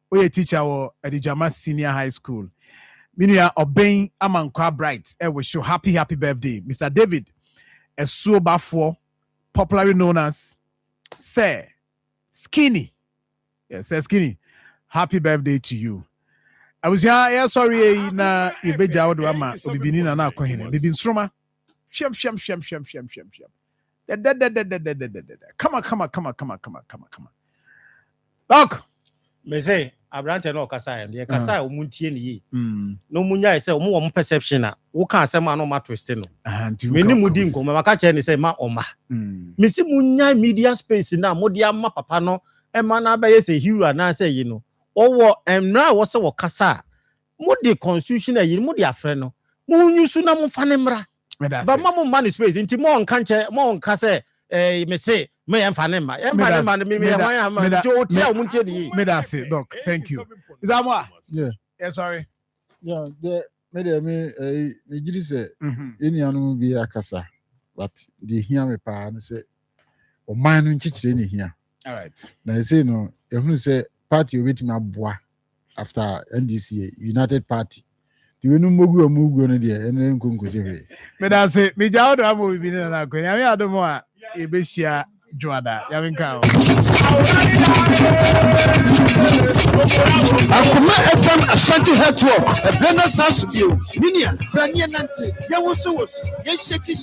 We teacher at the Jama Senior High School. Minia obeying Amankwa Bright. We show happy birthday. Mr. David Asio Bafo, popularly known as Say Skinny. Yes, Say Skinny. Happy birthday to you. I was here, sorry, na Ibeja Odwama, Obibini na Kohine. Bibin Stroma. Sham. Come on. Look. Me say, Abrante no kasa em. De kasa o muntie ne yi. No munya say o mo perception a wo kan asem ano ma twist no. Me ni mudi nko maka che ne say ma oma. Me si munya media space na mo dia ma papa no e ma na ba ye say hero na say yi no. Owo emra wo se wo kasa. Mo de constitution yi mo de afre no. Mo nyusu na mo fa ne mra. Ba ma mo man space nti mo nka che mo nka say me say me emfane ma me doc, thank you. Is that more? Yeah, sorry. Yeah, me jiri say any anu bi akasa, but the hear me pa no say o man no nchichire ni here. All right. Now say no, ehunu say party obetimi aboa after NDC United Party. The we no mogu no there ene nkonko se hwe. Me da say me jawo do amu bi na ko. Ya me adomo a ebehia Joada, Yavinka. Akoma FM Ashanti Network. Brenda Sansubio. Minia. Brania Nante. Yawoso. Sheki.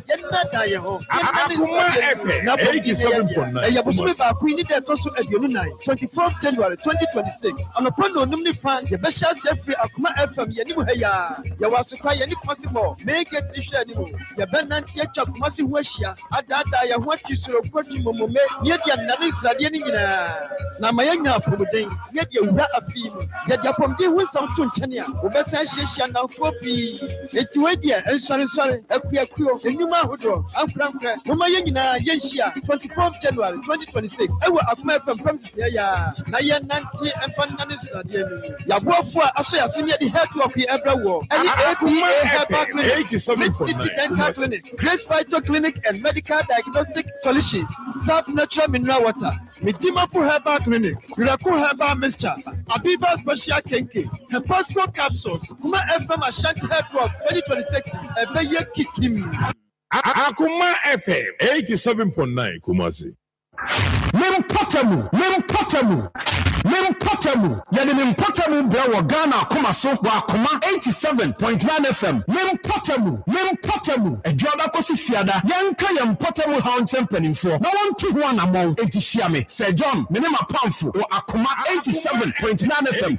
Yenada Yeho. Akoma FM 87.9. Yabusube Queen de Tosu Edionunai. 24th January 2026. On a pondo numni fan. Yabesha Sefri Akoma FM Yanimu Heya. Yawasuka Yanik Massimo. Make it Risha Nimu. Yabenanti Chakumasi Weshia. Adada Yahwati Suro Kwati Momome. Yedia Nanis Radianina. Namayanga Pubuding. Yedia Afi. Yedia Pomdi Wissam Tunchania. Ubesa Shesha and Fopi. Etuadia and sorry. Equio. Enuma Hudo. Ampranka. Mumayana Yeshia. 24th January 2026. Ewa Akoma FM premises here. Naya Nanti and Fandanis Radian. Yabua Asoya Senior the head of the Ebra War. Any APA Herbal Clinic. Mid City Dental Clinic. Grace Phyto Clinic and Medical Diagnostic Solutions. South Natural Mineral Water. Midimafu Herbal Clinic. Miracle Herbal Mixture. Abiba Special Kenke. Hepasco Capsules. Kuma FM Ashanti Network 2026. Ebeye Kikim. Akoma FM 87.9 Kumasi. Mempotamu. Yɛde mempotamu brɛ wɔ Ghana akoma so wɔ Akoma 87.9 FM. Mempotamu. Adwada kɔsi fiada. Yɛnka yɛn mempotamu ha nkyɛn mpanimfoɔ. Na wɔnto ho anamɔn. Enti hyia me. Sir John, me ne mapamfo wɔ Akoma 87.9 FM.